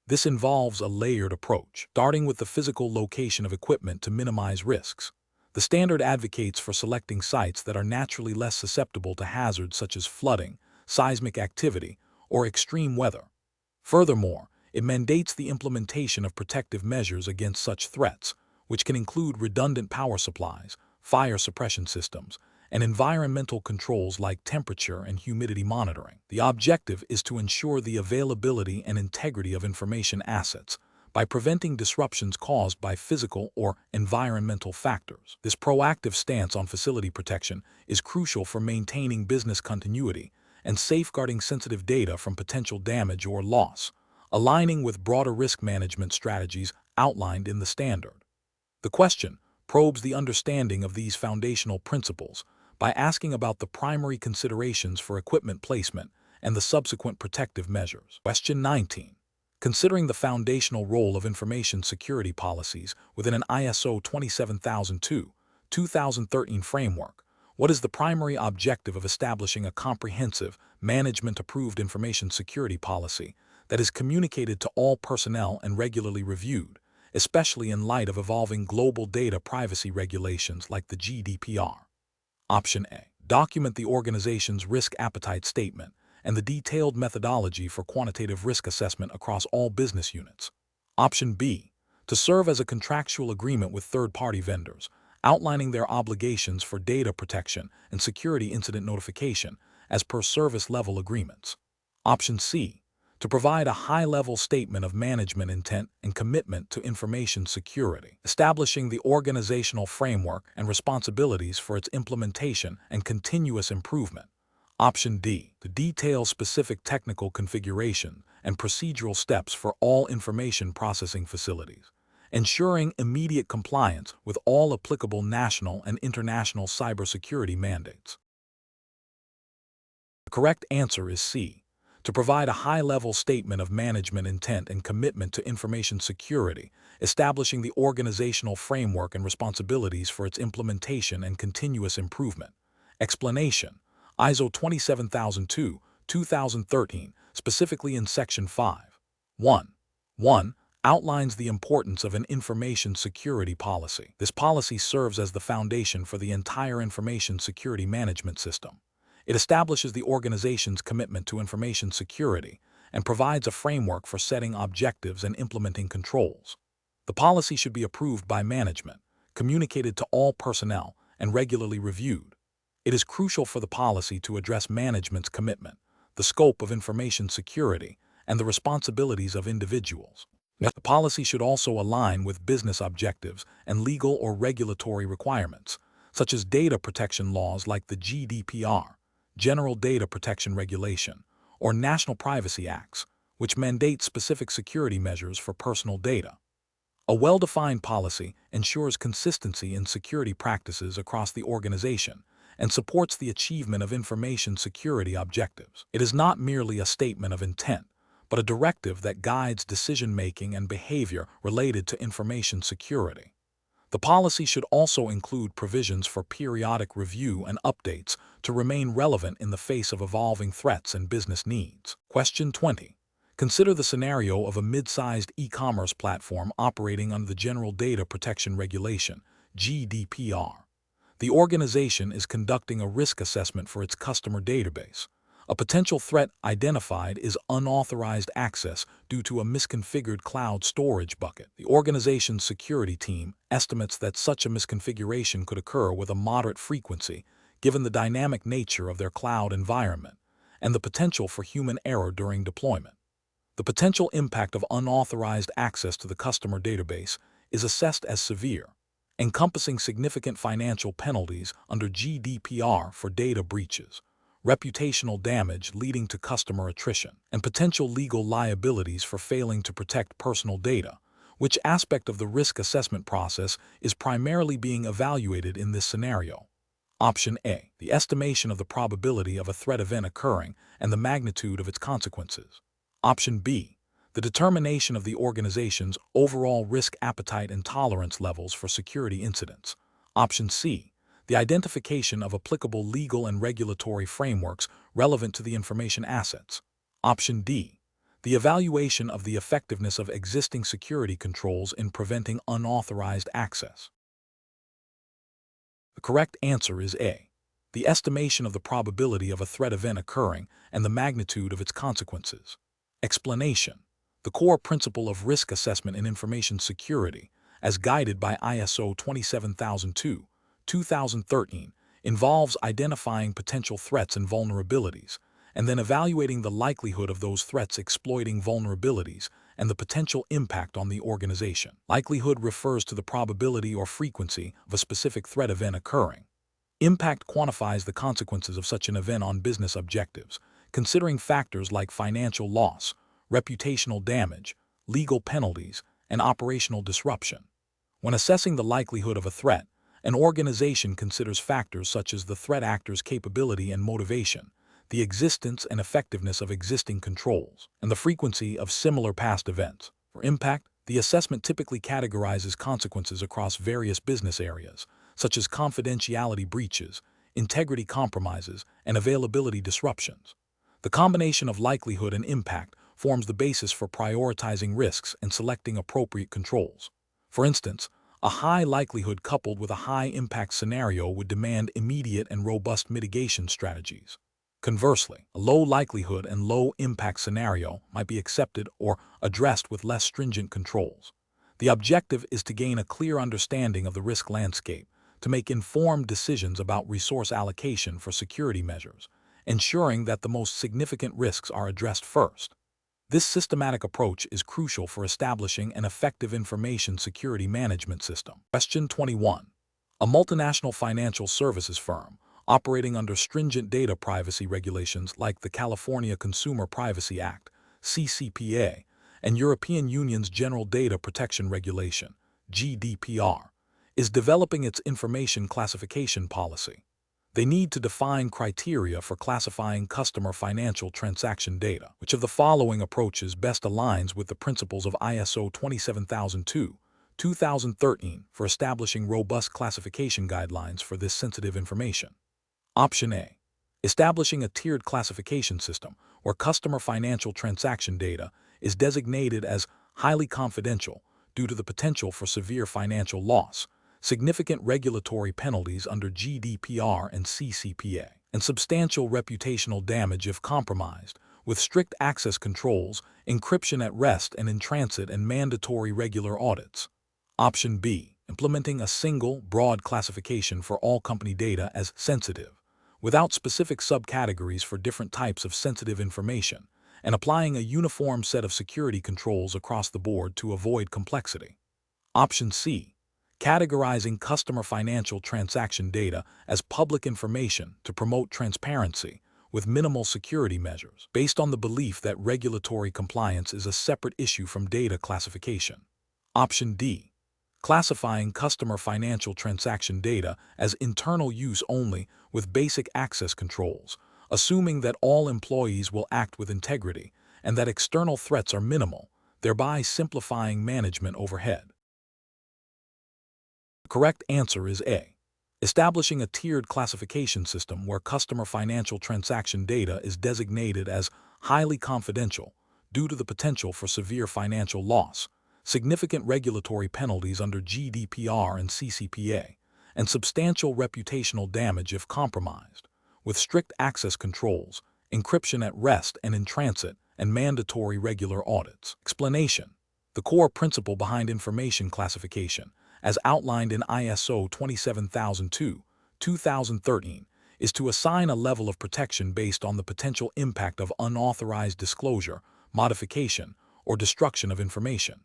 This involves a layered approach, starting with the physical location of equipment to minimize risks. The standard advocates for selecting sites that are naturally less susceptible to hazards such as flooding, seismic activity, or extreme weather. Furthermore, it mandates the implementation of protective measures against such threats, which can include redundant power supplies, fire suppression systems, and environmental controls like temperature and humidity monitoring. The objective is to ensure the availability and integrity of information assets by preventing disruptions caused by physical or environmental factors. This proactive stance on facility protection is crucial for maintaining business continuity and safeguarding sensitive data from potential damage or loss, aligning with broader risk management strategies outlined in the standard. The question probes the understanding of these foundational principles by asking about the primary considerations for equipment placement and the subsequent protective measures. Question 19. Considering the foundational role of information security policies within an ISO 27002, 2013 framework, what is the primary objective of establishing a comprehensive, management-approved information security policy that is communicated to all personnel and regularly reviewed, especially in light of evolving global data privacy regulations like the GDPR? Option A. Document the organization's risk appetite statement and the detailed methodology for quantitative risk assessment across all business units. Option B. To serve as a contractual agreement with third-party vendors, outlining their obligations for data protection and security incident notification as per service-level agreements. Option C. To provide a high-level statement of management intent and commitment to information security, establishing the organizational framework and responsibilities for its implementation and continuous improvement. Option D. To detail specific technical configuration and procedural steps for all information processing facilities, ensuring immediate compliance with all applicable national and international cybersecurity mandates. The correct answer is C. To provide a high-level statement of management intent and commitment to information security, establishing the organizational framework and responsibilities for its implementation and continuous improvement. Explanation. ISO 27002, 2013, specifically in Section 5.1.1, outlines the importance of an information security policy. This policy serves as the foundation for the entire information security management system. It establishes the organization's commitment to information security and provides a framework for setting objectives and implementing controls. The policy should be approved by management, communicated to all personnel, and regularly reviewed. It is crucial for the policy to address management's commitment, the scope of information security, and the responsibilities of individuals. The policy should also align with business objectives and legal or regulatory requirements, such as data protection laws like the GDPR, General Data Protection Regulation, or National Privacy Acts, which mandate specific security measures for personal data. A well-defined policy ensures consistency in security practices across the organization and supports the achievement of information security objectives. It is not merely a statement of intent, but a directive that guides decision-making and behavior related to information security. The policy should also include provisions for periodic review and updates to remain relevant in the face of evolving threats and business needs. Question 20. Consider the scenario of a mid-sized e-commerce platform operating under the General Data Protection Regulation, GDPR. The organization is conducting a risk assessment for its customer database. A potential threat identified is unauthorized access due to a misconfigured cloud storage bucket. The organization's security team estimates that such a misconfiguration could occur with a moderate frequency, given the dynamic nature of their cloud environment and the potential for human error during deployment. The potential impact of unauthorized access to the customer database is assessed as severe, encompassing significant financial penalties under GDPR for data breaches, reputational damage leading to customer attrition, and potential legal liabilities for failing to protect personal data. Which aspect of the risk assessment process is primarily being evaluated in this scenario? Option A, the estimation of the probability of a threat event occurring and the magnitude of its consequences. Option B, the determination of the organization's overall risk appetite and tolerance levels for security incidents. Option C, the identification of applicable legal and regulatory frameworks relevant to the information assets. Option D, the evaluation of the effectiveness of existing security controls in preventing unauthorized access. The correct answer is A, the estimation of the probability of a threat event occurring and the magnitude of its consequences. Explanation: the core principle of risk assessment in information security, as guided by ISO 27002/2013, involves identifying potential threats and vulnerabilities, and then evaluating the likelihood of those threats exploiting vulnerabilities and the potential impact on the organization. Likelihood refers to the probability or frequency of a specific threat event occurring. Impact quantifies the consequences of such an event on business objectives, considering factors like financial loss, reputational damage, legal penalties, and operational disruption. When assessing the likelihood of a threat, an organization considers factors such as the threat actor's capability and motivation, the existence and effectiveness of existing controls, and the frequency of similar past events. For impact, the assessment typically categorizes consequences across various business areas, such as confidentiality breaches, integrity compromises, and availability disruptions. The combination of likelihood and impact forms the basis for prioritizing risks and selecting appropriate controls. For instance, a high likelihood coupled with a high impact scenario would demand immediate and robust mitigation strategies. Conversely, a low likelihood and low impact scenario might be accepted or addressed with less stringent controls. The objective is to gain a clear understanding of the risk landscape, to make informed decisions about resource allocation for security measures, ensuring that the most significant risks are addressed first. This systematic approach is crucial for establishing an effective information security management system. Question 21. A multinational financial services firm, operating under stringent data privacy regulations like the California Consumer Privacy Act, CCPA, and European Union's General Data Protection Regulation, GDPR, is developing its information classification policy. They need to define criteria for classifying customer financial transaction data. Which of the following approaches best aligns with the principles of ISO 27002/2013 for establishing robust classification guidelines for this sensitive information? Option A. Establishing a tiered classification system where customer financial transaction data is designated as highly confidential due to the potential for severe financial loss, significant regulatory penalties under GDPR and CCPA, and substantial reputational damage if compromised, with strict access controls, encryption at rest and in transit, and mandatory regular audits. Option B. Implementing a single, broad classification for all company data as sensitive, without specific subcategories for different types of sensitive information, and applying a uniform set of security controls across the board to avoid complexity. Option C. Categorizing customer financial transaction data as public information to promote transparency with minimal security measures, based on the belief that regulatory compliance is a separate issue from data classification. Option D. Classifying customer financial transaction data as internal use only with basic access controls, assuming that all employees will act with integrity and that external threats are minimal, thereby simplifying management overhead. The correct answer is A. Establishing a tiered classification system where customer financial transaction data is designated as highly confidential due to the potential for severe financial loss, significant regulatory penalties under GDPR and CCPA, and substantial reputational damage if compromised, with strict access controls, encryption at rest and in transit, and mandatory regular audits. Explanation: the core principle behind information classification, as outlined in ISO 27002/2013, is to assign a level of protection based on the potential impact of unauthorized disclosure, modification, or destruction of information.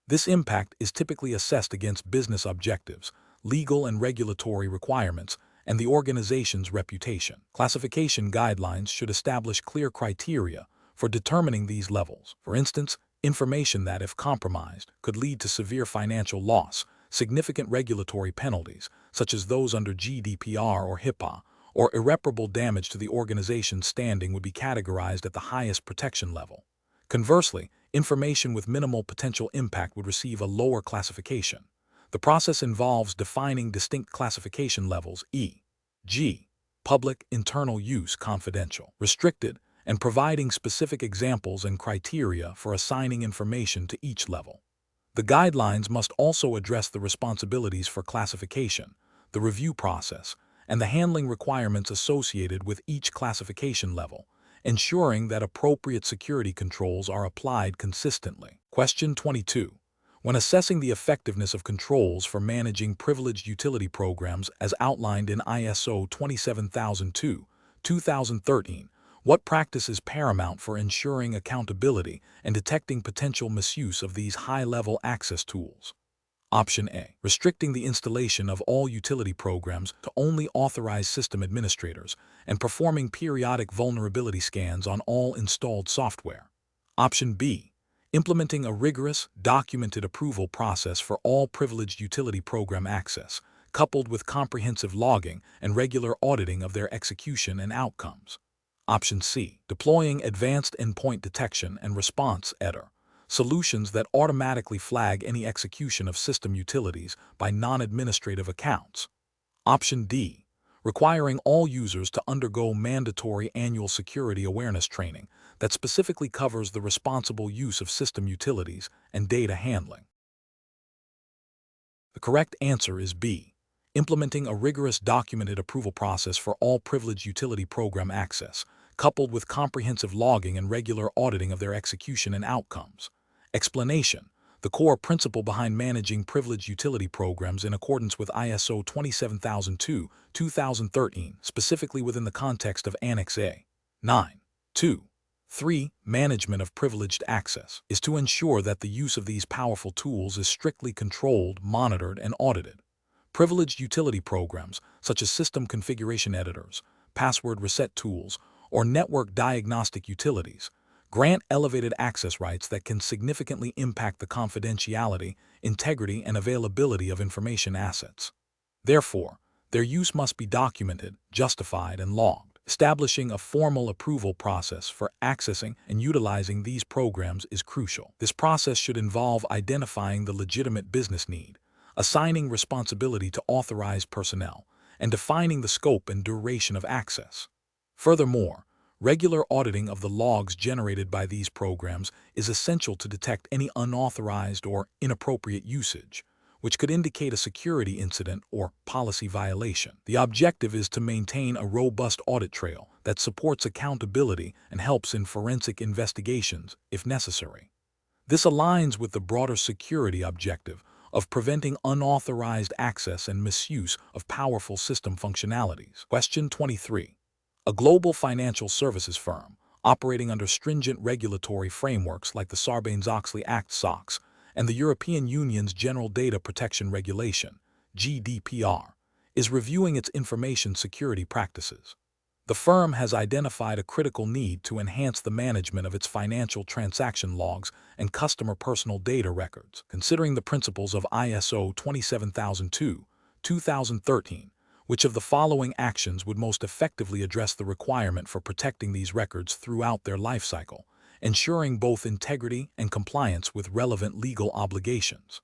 This impact is typically assessed against business objectives, legal and regulatory requirements, and the organization's reputation. Classification guidelines should establish clear criteria for determining these levels. For instance, information that, if compromised, could lead to severe financial loss, significant regulatory penalties, such as those under GDPR or HIPAA, or irreparable damage to the organization's standing would be categorized at the highest protection level. Conversely, information with minimal potential impact would receive a lower classification. The process involves defining distinct classification levels e.g., public, internal use, confidential, restricted, and providing specific examples and criteria for assigning information to each level. The guidelines must also address the responsibilities for classification, the review process, and the handling requirements associated with each classification level, ensuring that appropriate security controls are applied consistently. Question 22. When assessing the effectiveness of controls for managing privileged utility programs as outlined in ISO 27002/2013, what practice is paramount for ensuring accountability and detecting potential misuse of these high-level access tools? Option A. Restricting the installation of all utility programs to only authorized system administrators and performing periodic vulnerability scans on all installed software. Option B. Implementing a rigorous, documented approval process for all privileged utility program access, coupled with comprehensive logging and regular auditing of their execution and outcomes. Option C. Deploying advanced endpoint detection and response (EDR) solutions that automatically flag any execution of system utilities by non-administrative accounts. Option D. Requiring all users to undergo mandatory annual security awareness training that specifically covers the responsible use of system utilities and data handling. The correct answer is B. Implementing a rigorous documented approval process for all privileged utility program access, coupled with comprehensive logging and regular auditing of their execution and outcomes. Explanation: the core principle behind managing privileged utility programs in accordance with ISO 27002/2013, specifically within the context of Annex A. 9.2.3, Management of Privileged Access, is to ensure that the use of these powerful tools is strictly controlled, monitored, and audited. Privileged utility programs, such as system configuration editors, password reset tools, or network diagnostic utilities, grant elevated access rights that can significantly impact the confidentiality, integrity, and availability of information assets. Therefore, their use must be documented, justified, and logged. Establishing a formal approval process for accessing and utilizing these programs is crucial. This process should involve identifying the legitimate business need, assigning responsibility to authorized personnel, and defining the scope and duration of access. Furthermore, regular auditing of the logs generated by these programs is essential to detect any unauthorized or inappropriate usage, which could indicate a security incident or policy violation. The objective is to maintain a robust audit trail that supports accountability and helps in forensic investigations if necessary. This aligns with the broader security objective of preventing unauthorized access and misuse of powerful system functionalities. Question 23. A global financial services firm, operating under stringent regulatory frameworks like the Sarbanes-Oxley Act (SOX) and the European Union's General Data Protection Regulation (GDPR), is reviewing its information security practices. The firm has identified a critical need to enhance the management of its financial transaction logs and customer personal data records. Considering the principles of ISO 27002/2013, which of the following actions would most effectively address the requirement for protecting these records throughout their lifecycle, ensuring both integrity and compliance with relevant legal obligations?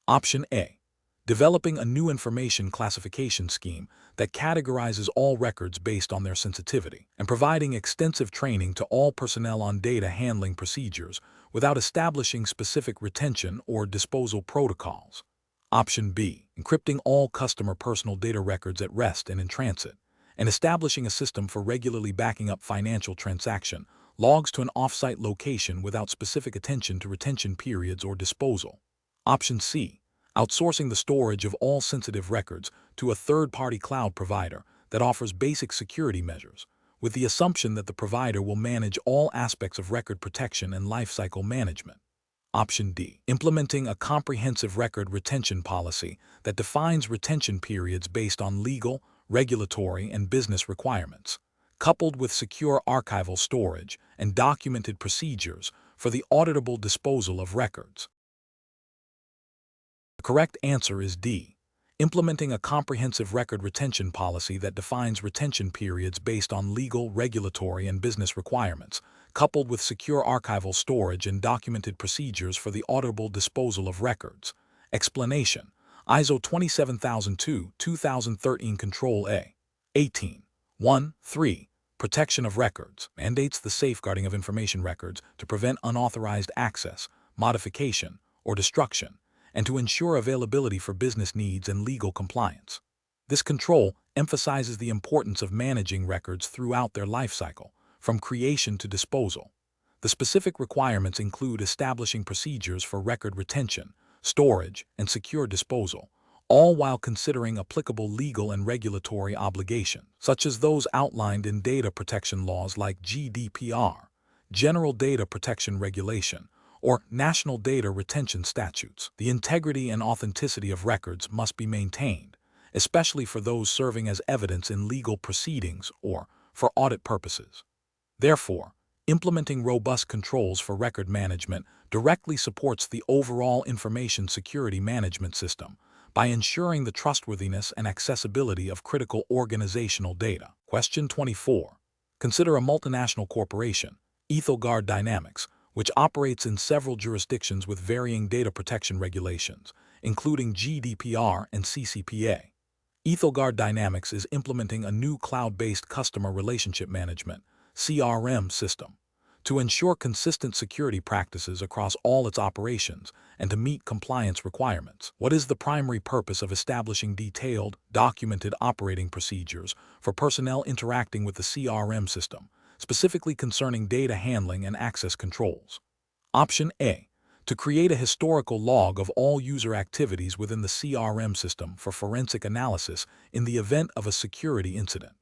Option A. developing a new information classification scheme that categorizes all records based on their sensitivity, and providing extensive training to all personnel on data handling procedures without establishing specific retention or disposal protocols. Option B, encrypting all customer personal data records at rest and in transit, and establishing a system for regularly backing up financial transaction logs to an off-site location without specific attention to retention periods or disposal. Option C, outsourcing the storage of all sensitive records to a third-party cloud provider that offers basic security measures, with the assumption that the provider will manage all aspects of record protection and lifecycle management. Option D, implementing a comprehensive record retention policy that defines retention periods based on legal, regulatory, and business requirements, coupled with secure archival storage and documented procedures for the auditable disposal of records. The correct answer is D, implementing a comprehensive record retention policy that defines retention periods based on legal, regulatory, and business requirements, coupled with secure archival storage and documented procedures for the auditable disposal of records. Explanation: ISO 27002-2013 Control A. 18.1.3 Protection of records mandates the safeguarding of information records to prevent unauthorized access, modification, or destruction, and to ensure availability for business needs and legal compliance. This control emphasizes the importance of managing records throughout their life cycle, from creation to disposal. The specific requirements include establishing procedures for record retention, storage, and secure disposal, all while considering applicable legal and regulatory obligations, such as those outlined in data protection laws like GDPR, General Data Protection Regulation, or national data retention statutes. The integrity and authenticity of records must be maintained, especially for those serving as evidence in legal proceedings or for audit purposes. Therefore, implementing robust controls for record management directly supports the overall information security management system by ensuring the trustworthiness and accessibility of critical organizational data. Question 24. Consider a multinational corporation, EthelGuard Dynamics, which operates in several jurisdictions with varying data protection regulations, including GDPR and CCPA. EthelGuard Dynamics is implementing a new cloud-based customer relationship management (CRM) system to ensure consistent security practices across all its operations and to meet compliance requirements. What is the primary purpose of establishing detailed, documented operating procedures for personnel interacting with the CRM system, specifically concerning data handling and access controls? Option A, to create a historical log of all user activities within the CRM system for forensic analysis in the event of a security incident.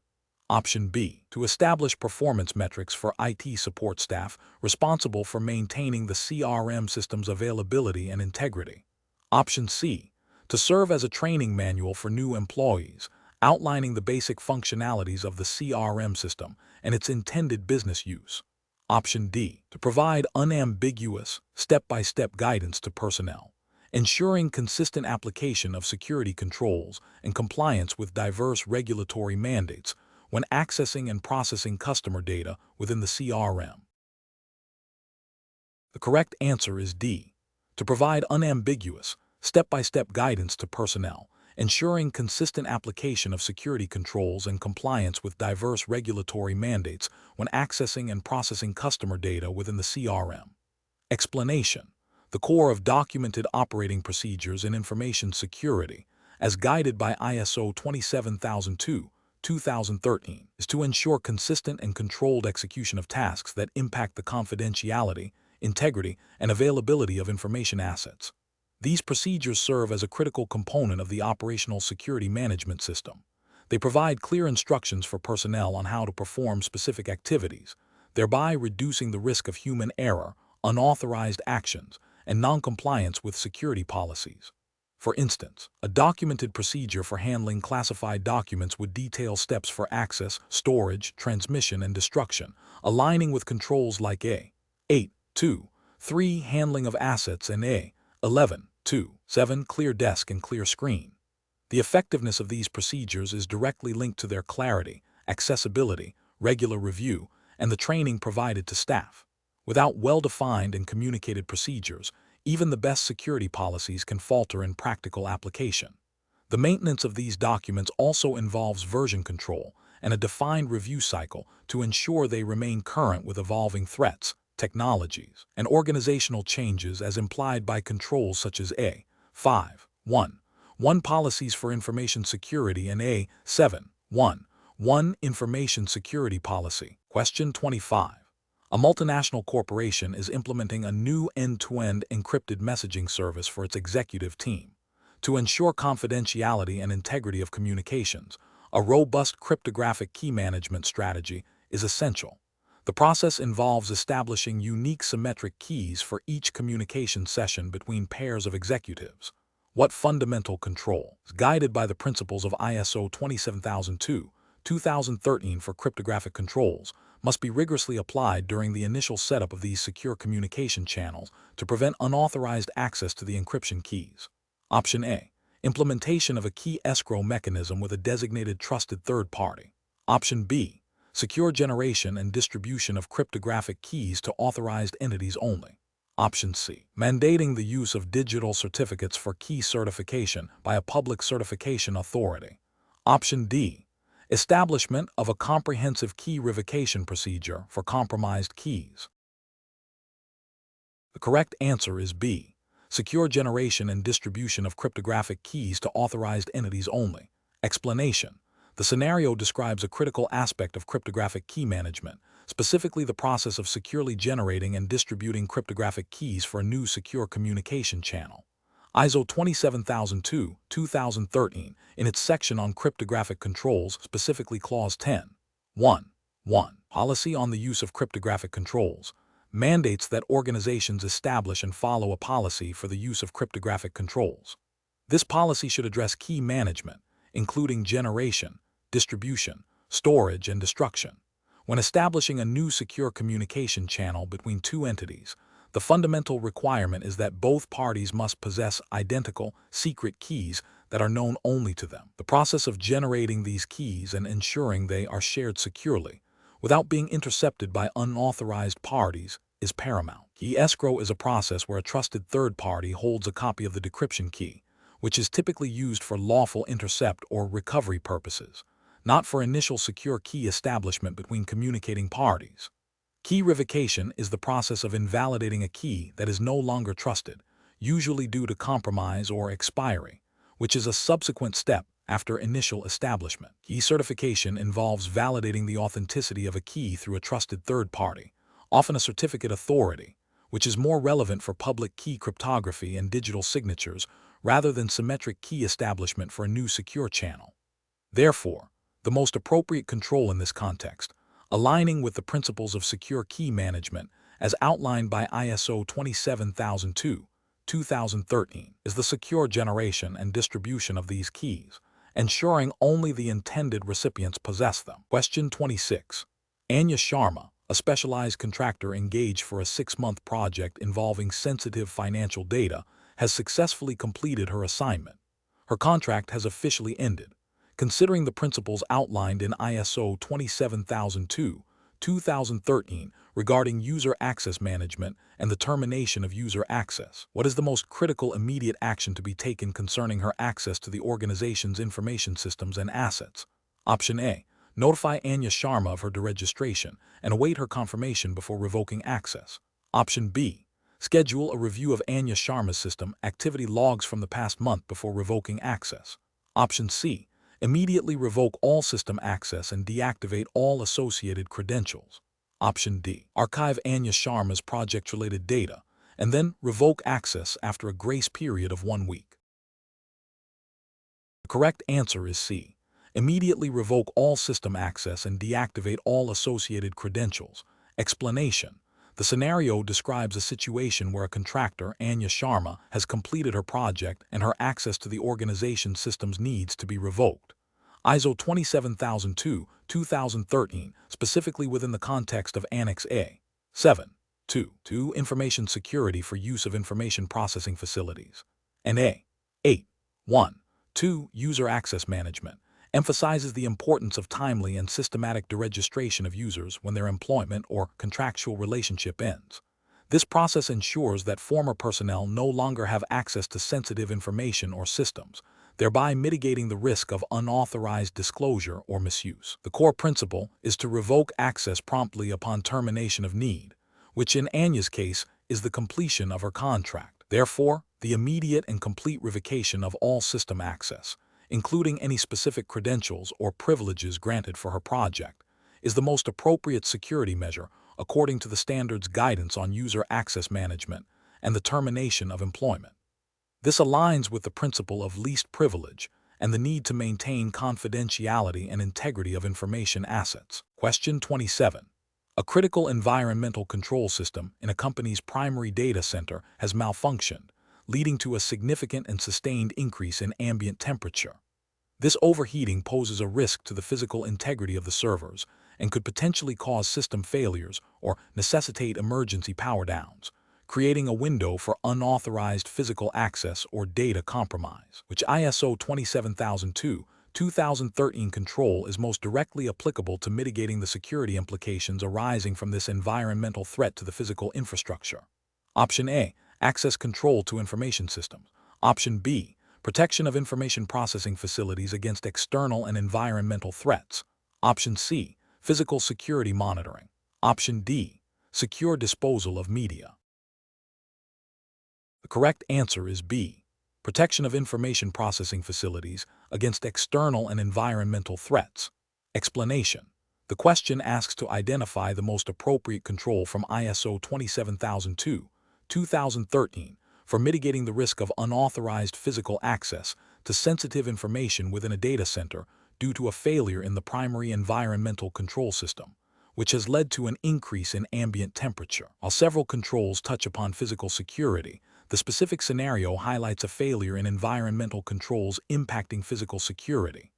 Option B, to establish performance metrics for IT support staff responsible for maintaining the CRM system's availability and integrity. Option C, to serve as a training manual for new employees, outlining the basic functionalities of the CRM system and its intended business use. Option D, to provide unambiguous, step-by-step guidance to personnel, ensuring consistent application of security controls and compliance with diverse regulatory mandates when accessing and processing customer data within the CRM. The correct answer is D, to provide unambiguous, step-by-step guidance to personnel, ensuring consistent application of security controls and compliance with diverse regulatory mandates when accessing and processing customer data within the CRM. Explanation: the core of documented operating procedures in information security, as guided by ISO 27002-2013, is to ensure consistent and controlled execution of tasks that impact the confidentiality, integrity, and availability of information assets. These procedures serve as a critical component of the operational security management system. They provide clear instructions for personnel on how to perform specific activities, thereby reducing the risk of human error, unauthorized actions, and non-compliance with security policies. For instance, a documented procedure for handling classified documents would detail steps for access, storage, transmission, and destruction, aligning with controls like A. 8.2.3 handling of assets and A. 11.2.7 clear desk and clear screen. The effectiveness of these procedures is directly linked to their clarity, accessibility, regular review, and the training provided to staff. Without well-defined and communicated procedures, Even the best security policies can falter in practical application. The maintenance of these documents also involves version control and a defined review cycle to ensure they remain current with evolving threats, technologies, and organizational changes as implied by controls such as A5.1.1 Policies for Information Security and A7.1.1 Information Security Policy. Question 25. A multinational corporation is implementing a new end-to-end encrypted messaging service for its executive team. To ensure confidentiality and integrity of communications, a robust cryptographic key management strategy is essential. The process involves establishing unique symmetric keys for each communication session between pairs of executives. What fundamental control, guided by the principles of ISO 27002/2013 for cryptographic controls, must be rigorously applied during the initial setup of these secure communication channels to prevent unauthorized access to the encryption keys? Option A. Implementation of a key escrow mechanism with a designated trusted third party. Option B. Secure generation and distribution of cryptographic keys to authorized entities only. Option C. Mandating the use of digital certificates for key certification by a public certification authority. Option D. Establishment of a comprehensive key revocation procedure for compromised keys. The correct answer is B. Secure generation and distribution of cryptographic keys to authorized entities only. Explanation. The scenario describes a critical aspect of cryptographic key management, specifically the process of securely generating and distributing cryptographic keys for a new secure communication channel. ISO 27002/2013, in its section on cryptographic controls, specifically Clause 10.1.1, Policy on the Use of Cryptographic Controls, mandates that organizations establish and follow a policy for the use of cryptographic controls. This policy should address key management, including generation, distribution, storage, and destruction. When establishing a new secure communication channel between two entities, the fundamental requirement is that both parties must possess identical, secret keys that are known only to them. The process of generating these keys and ensuring they are shared securely, without being intercepted by unauthorized parties, is paramount. Key escrow is a process where a trusted third party holds a copy of the decryption key, which is typically used for lawful intercept or recovery purposes, not for initial secure key establishment between communicating parties. Key revocation is the process of invalidating a key that is no longer trusted, usually due to compromise or expiry, which is a subsequent step after initial establishment. Key certification involves validating the authenticity of a key through a trusted third party, often a certificate authority, which is more relevant for public key cryptography and digital signatures rather than symmetric key establishment for a new secure channel. Therefore, the most appropriate control in this context, aligning with the principles of secure key management as outlined by ISO 27002/2013, is the secure generation and distribution of these keys, ensuring only the intended recipients possess them. Question 26. Anya Sharma, a specialized contractor engaged for a 6-month project involving sensitive financial data, has successfully completed her assignment. Her contract has officially ended. Considering the principles outlined in ISO 27002/2013 regarding user access management and the termination of user access, what is the most critical immediate action to be taken concerning her access to the organization's information systems and assets? Option A. Notify Anya Sharma of her deregistration and await her confirmation before revoking access. Option B. Schedule a review of Anya Sharma's system activity logs from the past month before revoking access. Option C. Immediately revoke all system access and deactivate all associated credentials. Option D. Archive Anya Sharma's project-related data and then revoke access after a grace period of 1 week. The correct answer is C. Immediately revoke all system access and deactivate all associated credentials. Explanation. The scenario describes a situation where a contractor, Anya Sharma, has completed her project and her access to the organization's systems needs to be revoked. ISO 27002/2013, specifically within the context of Annex A. 7.2 Information Security for Use of Information Processing Facilities, and A. 8.1.2 User Access Management, emphasizes the importance of timely and systematic deregistration of users when their employment or contractual relationship ends. This process ensures that former personnel no longer have access to sensitive information or systems, thereby mitigating the risk of unauthorized disclosure or misuse. The core principle is to revoke access promptly upon termination of need, which in Anya's case is the completion of her contract. Therefore, the immediate and complete revocation of all system access, including any specific credentials or privileges granted for her project, is the most appropriate security measure according to the standard's guidance on user access management and the termination of employment. This aligns with the principle of least privilege and the need to maintain confidentiality and integrity of information assets. Question 27. A critical environmental control system in a company's primary data center has malfunctioned, leading to a significant and sustained increase in ambient temperature. This overheating poses a risk to the physical integrity of the servers and could potentially cause system failures or necessitate emergency power downs, creating a window for unauthorized physical access or data compromise, which ISO 27002:2013 control is most directly applicable to mitigating the security implications arising from this environmental threat to the physical infrastructure. Option A, access control to information systems. Option B, protection of information processing facilities against external and environmental threats. Option C, physical security monitoring. Option D, secure disposal of media. The correct answer is B, protection of information processing facilities against external and environmental threats. Explanation. The question asks to identify the most appropriate control from ISO 27002:2013 for mitigating the risk of unauthorized physical access to sensitive information within a data center due to a failure in the primary environmental control system, which has led to an increase in ambient temperature. While several controls touch upon physical security, the specific scenario highlights a failure in environmental controls impacting physical security.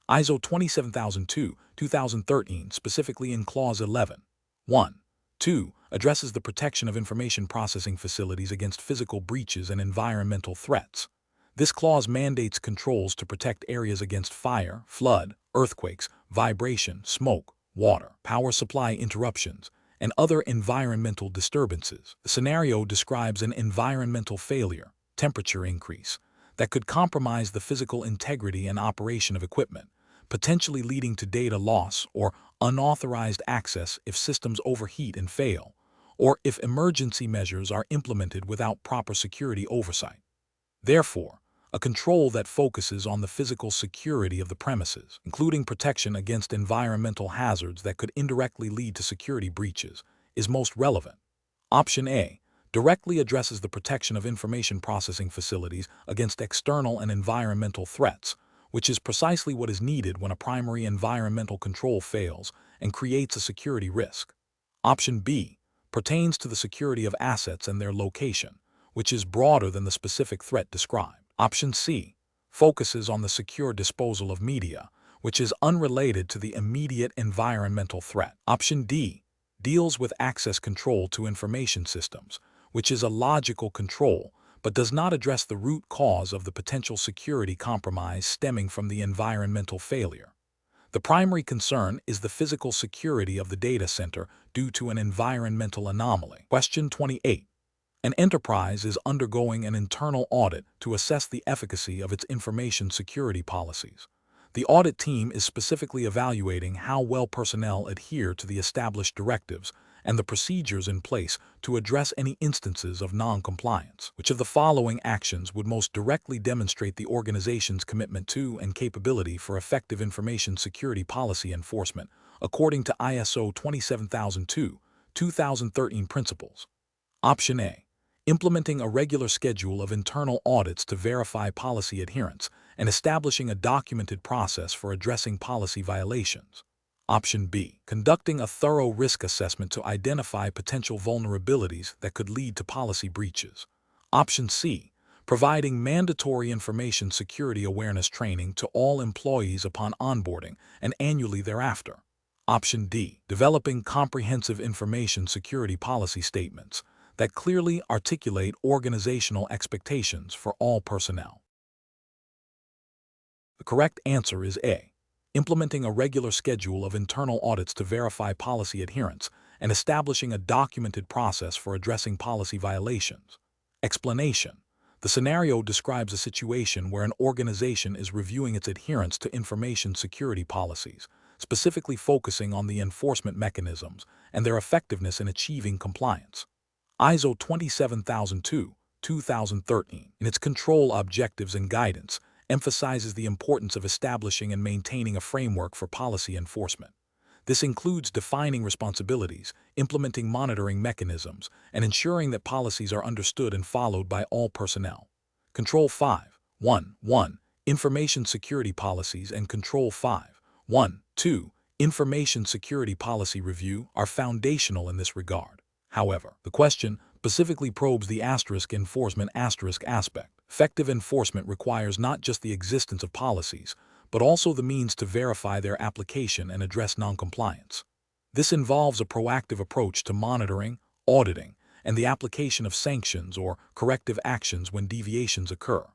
ISO 27002:2013, specifically in Clause 11.1.2, addresses the protection of information processing facilities against physical breaches and environmental threats. This clause mandates controls to protect areas against fire, flood, earthquakes, vibration, smoke, water, power supply interruptions, and other environmental disturbances. The scenario describes an environmental failure, temperature increase, that could compromise the physical integrity and operation of equipment, potentially leading to data loss or unauthorized access if systems overheat and fail, or if emergency measures are implemented without proper security oversight. Therefore, a control that focuses on the physical security of the premises, including protection against environmental hazards that could indirectly lead to security breaches, is most relevant. Option A directly addresses the protection of information processing facilities against external and environmental threats, which is precisely what is needed when a primary environmental control fails and creates a security risk. Option B pertains to the security of assets and their location, which is broader than the specific threat described. Option C focuses on the secure disposal of media, which is unrelated to the immediate environmental threat. Option D deals with access control to information systems, which is a logical control but does not address the root cause of the potential security compromise stemming from the environmental failure. The primary concern is the physical security of the data center due to an environmental anomaly. Question 28. An enterprise is undergoing an internal audit to assess the efficacy of its information security policies. The audit team is specifically evaluating how well personnel adhere to the established directives and the procedures in place to address any instances of non-compliance. Which of the following actions would most directly demonstrate the organization's commitment to and capability for effective information security policy enforcement according to ISO 27002:2013 principles? Option A. Implementing a regular schedule of internal audits to verify policy adherence and establishing a documented process for addressing policy violations. Option B. Conducting a thorough risk assessment to identify potential vulnerabilities that could lead to policy breaches. Option C. Providing mandatory information security awareness training to all employees upon onboarding and annually thereafter. Option D. Developing comprehensive information security policy statements that clearly articulate organizational expectations for all personnel. The correct answer is A. Implementing a regular schedule of internal audits to verify policy adherence and establishing a documented process for addressing policy violations. Explanation. The scenario describes a situation where an organization is reviewing its adherence to information security policies, specifically focusing on the enforcement mechanisms and their effectiveness in achieving compliance. ISO 27002, 2013, in its control objectives and guidance, emphasizes the importance of establishing and maintaining a framework for policy enforcement. This includes defining responsibilities, implementing monitoring mechanisms, and ensuring that policies are understood and followed by all personnel. Control 5.1.1 Information Security Policies and Control 5.1.2 Information Security Policy Review are foundational in this regard. However, the question specifically probes the *enforcement* aspect. Effective enforcement requires not just the existence of policies, but also the means to verify their application and address noncompliance. This involves a proactive approach to monitoring, auditing, and the application of sanctions or corrective actions when deviations occur.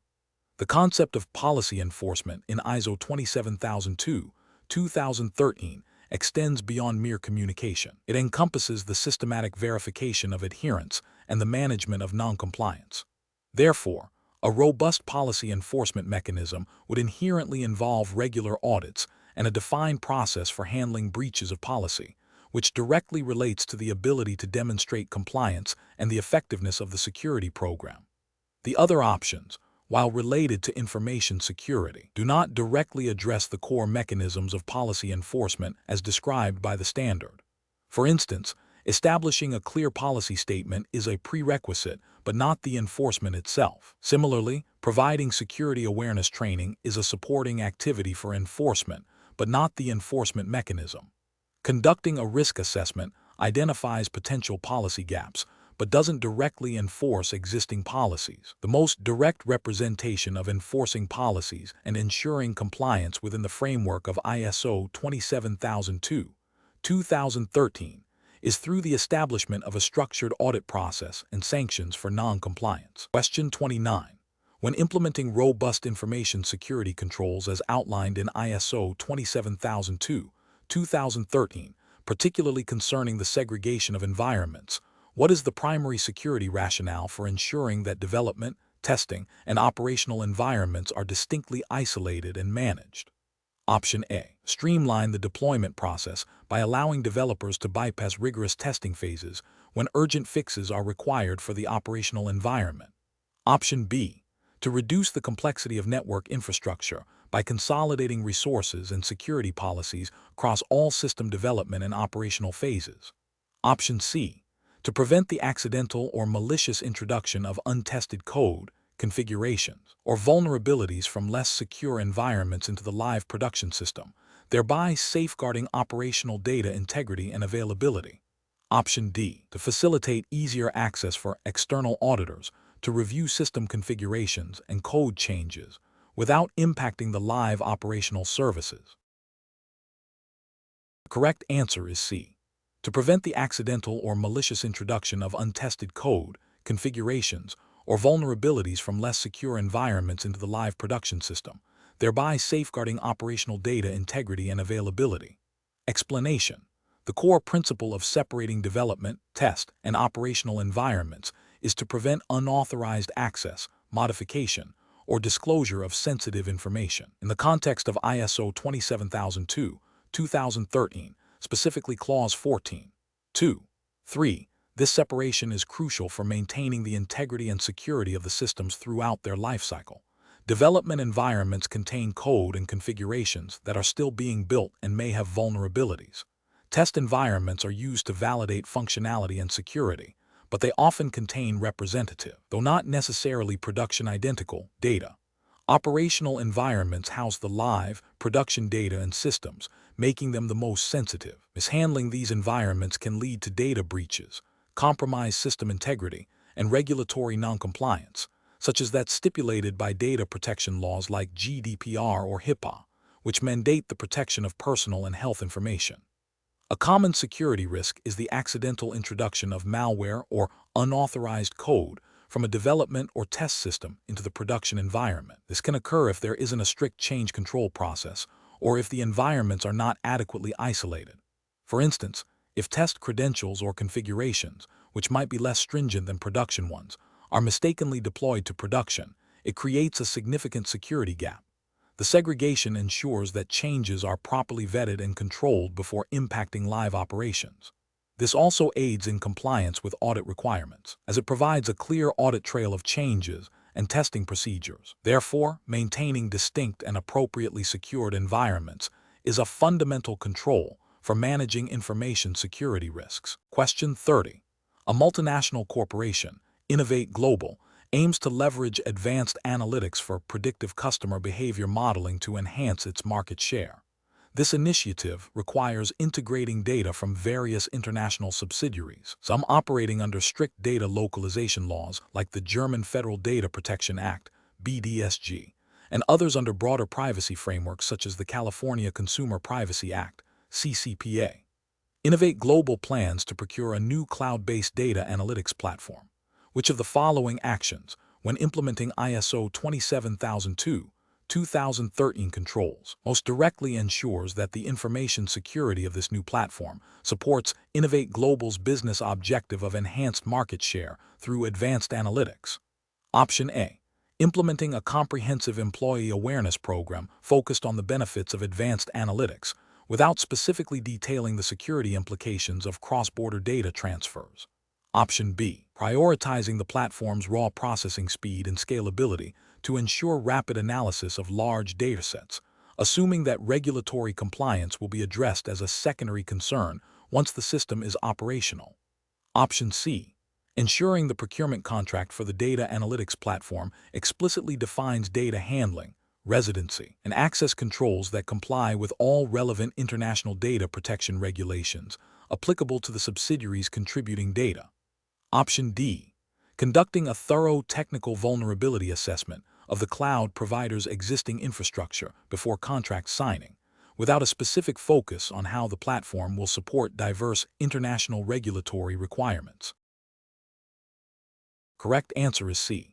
The concept of policy enforcement in ISO 27002, 2013 extends beyond mere communication. It encompasses the systematic verification of adherence and the management of noncompliance. Therefore, a robust policy enforcement mechanism would inherently involve regular audits and a defined process for handling breaches of policy, which directly relates to the ability to demonstrate compliance and the effectiveness of the security program. The other options, while related to information security, do not directly address the core mechanisms of policy enforcement as described by the standard. For instance, establishing a clear policy statement is a prerequisite, but not the enforcement itself. Similarly, providing security awareness training is a supporting activity for enforcement, but not the enforcement mechanism. Conducting a risk assessment identifies potential policy gaps, but doesn't directly enforce existing policies. The most direct representation of enforcing policies and ensuring compliance within the framework of ISO 27002, 2013 is through the establishment of a structured audit process and sanctions for non-compliance. Question 29. When implementing robust information security controls as outlined in ISO 27002, 2013, particularly concerning the segregation of environments, what is the primary security rationale for ensuring that development, testing, and operational environments are distinctly isolated and managed? Option A. Streamline the deployment process by allowing developers to bypass rigorous testing phases when urgent fixes are required for the operational environment. Option B. To reduce the complexity of network infrastructure by consolidating resources and security policies across all system development and operational phases. Option C. To prevent the accidental or malicious introduction of untested code, configurations, or vulnerabilities from less secure environments into the live production system, thereby safeguarding operational data integrity and availability. Option D. To facilitate easier access for external auditors to review system configurations and code changes without impacting the live operational services. The correct answer is C. To prevent the accidental or malicious introduction of untested code, configurations, or vulnerabilities from less secure environments into the live production system, thereby safeguarding operational data integrity and availability. Explanation. The core principle of separating development, test, and operational environments is to prevent unauthorized access, modification, or disclosure of sensitive information. In the context of ISO 27002, 2013, specifically Clause 14.2.3, this separation is crucial for maintaining the integrity and security of the systems throughout their lifecycle. Development environments contain code and configurations that are still being built and may have vulnerabilities. Test environments are used to validate functionality and security, but they often contain representative, though not necessarily production-identical, data. Operational environments house the live, production data and systems, making them the most sensitive. Mishandling these environments can lead to data breaches, compromise system integrity, and regulatory noncompliance, such as that stipulated by data protection laws like GDPR or HIPAA, which mandate the protection of personal and health information. A common security risk is the accidental introduction of malware or unauthorized code from a development or test system into the production environment. This can occur if there isn't a strict change control process or if the environments are not adequately isolated. For instance, If test credentials or configurations, which might be less stringent than production ones, are mistakenly deployed to production, it creates a significant security gap. The segregation ensures that changes are properly vetted and controlled before impacting live operations. This also aids in compliance with audit requirements, as it provides a clear audit trail of changes and testing procedures. Therefore, maintaining distinct and appropriately secured environments is a fundamental control for managing information security risks. Question 30. A multinational corporation, Innovate Global, aims to leverage advanced analytics for predictive customer behavior modeling to enhance its market share. This initiative requires integrating data from various international subsidiaries, some operating under strict data localization laws like the German Federal Data Protection Act, BDSG, and others under broader privacy frameworks such as the California Consumer Privacy Act, CCPA. Innovate Global plans to procure a new cloud-based data analytics platform. Which of the following actions, when implementing ISO 27002:2013 controls, most directly ensures that the information security of this new platform supports Innovate Global's business objective of enhanced market share through advanced analytics? Option A. Implementing a comprehensive employee awareness program focused on the benefits of advanced analytics, without specifically detailing the security implications of cross-border data transfers. Option B. Prioritizing the platform's raw processing speed and scalability to ensure rapid analysis of large datasets, assuming that regulatory compliance will be addressed as a secondary concern once the system is operational. Option C. Ensuring the procurement contract for the data analytics platform explicitly defines data handling, residency, and access controls that comply with all relevant international data protection regulations applicable to the subsidiaries contributing data. Option D. Conducting a thorough technical vulnerability assessment of the cloud provider's existing infrastructure before contract signing, without a specific focus on how the platform will support diverse international regulatory requirements. Correct answer is C.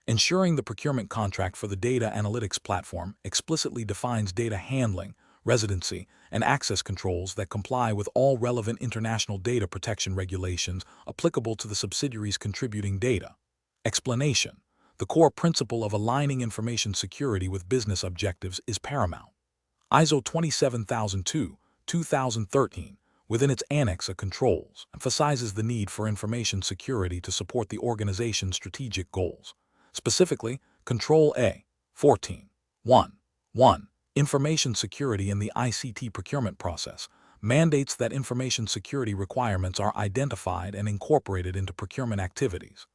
Ensuring the procurement contract for the data analytics platform explicitly defines data handling, residency, and access controls that comply with all relevant international data protection regulations applicable to the subsidiaries contributing data. Explanation. The core principle of aligning information security with business objectives is paramount. ISO 27002:2013, within its Annex of Controls, emphasizes the need for information security to support the organization's strategic goals. Specifically, Control A, 14.1.1, Information Security in the ICT Procurement Process, mandates that information security requirements are identified and incorporated into procurement activities.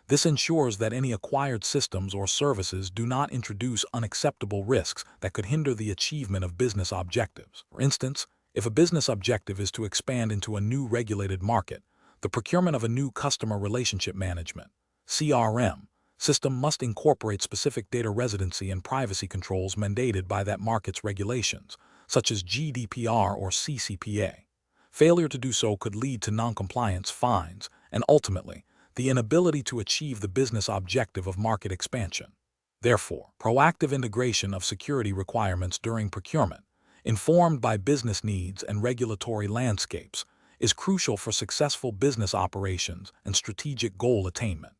This ensures that any acquired systems or services do not introduce unacceptable risks that could hinder the achievement of business objectives. For instance, if a business objective is to expand into a new regulated market, the procurement of a new customer relationship management (CRM) system must incorporate specific data residency and privacy controls mandated by that market's regulations, such as GDPR or CCPA. Failure to do so could lead to noncompliance, fines, and ultimately, the inability to achieve the business objective of market expansion. Therefore, proactive integration of security requirements during procurement, informed by business needs and regulatory landscapes, is crucial for successful business operations and strategic goal attainment.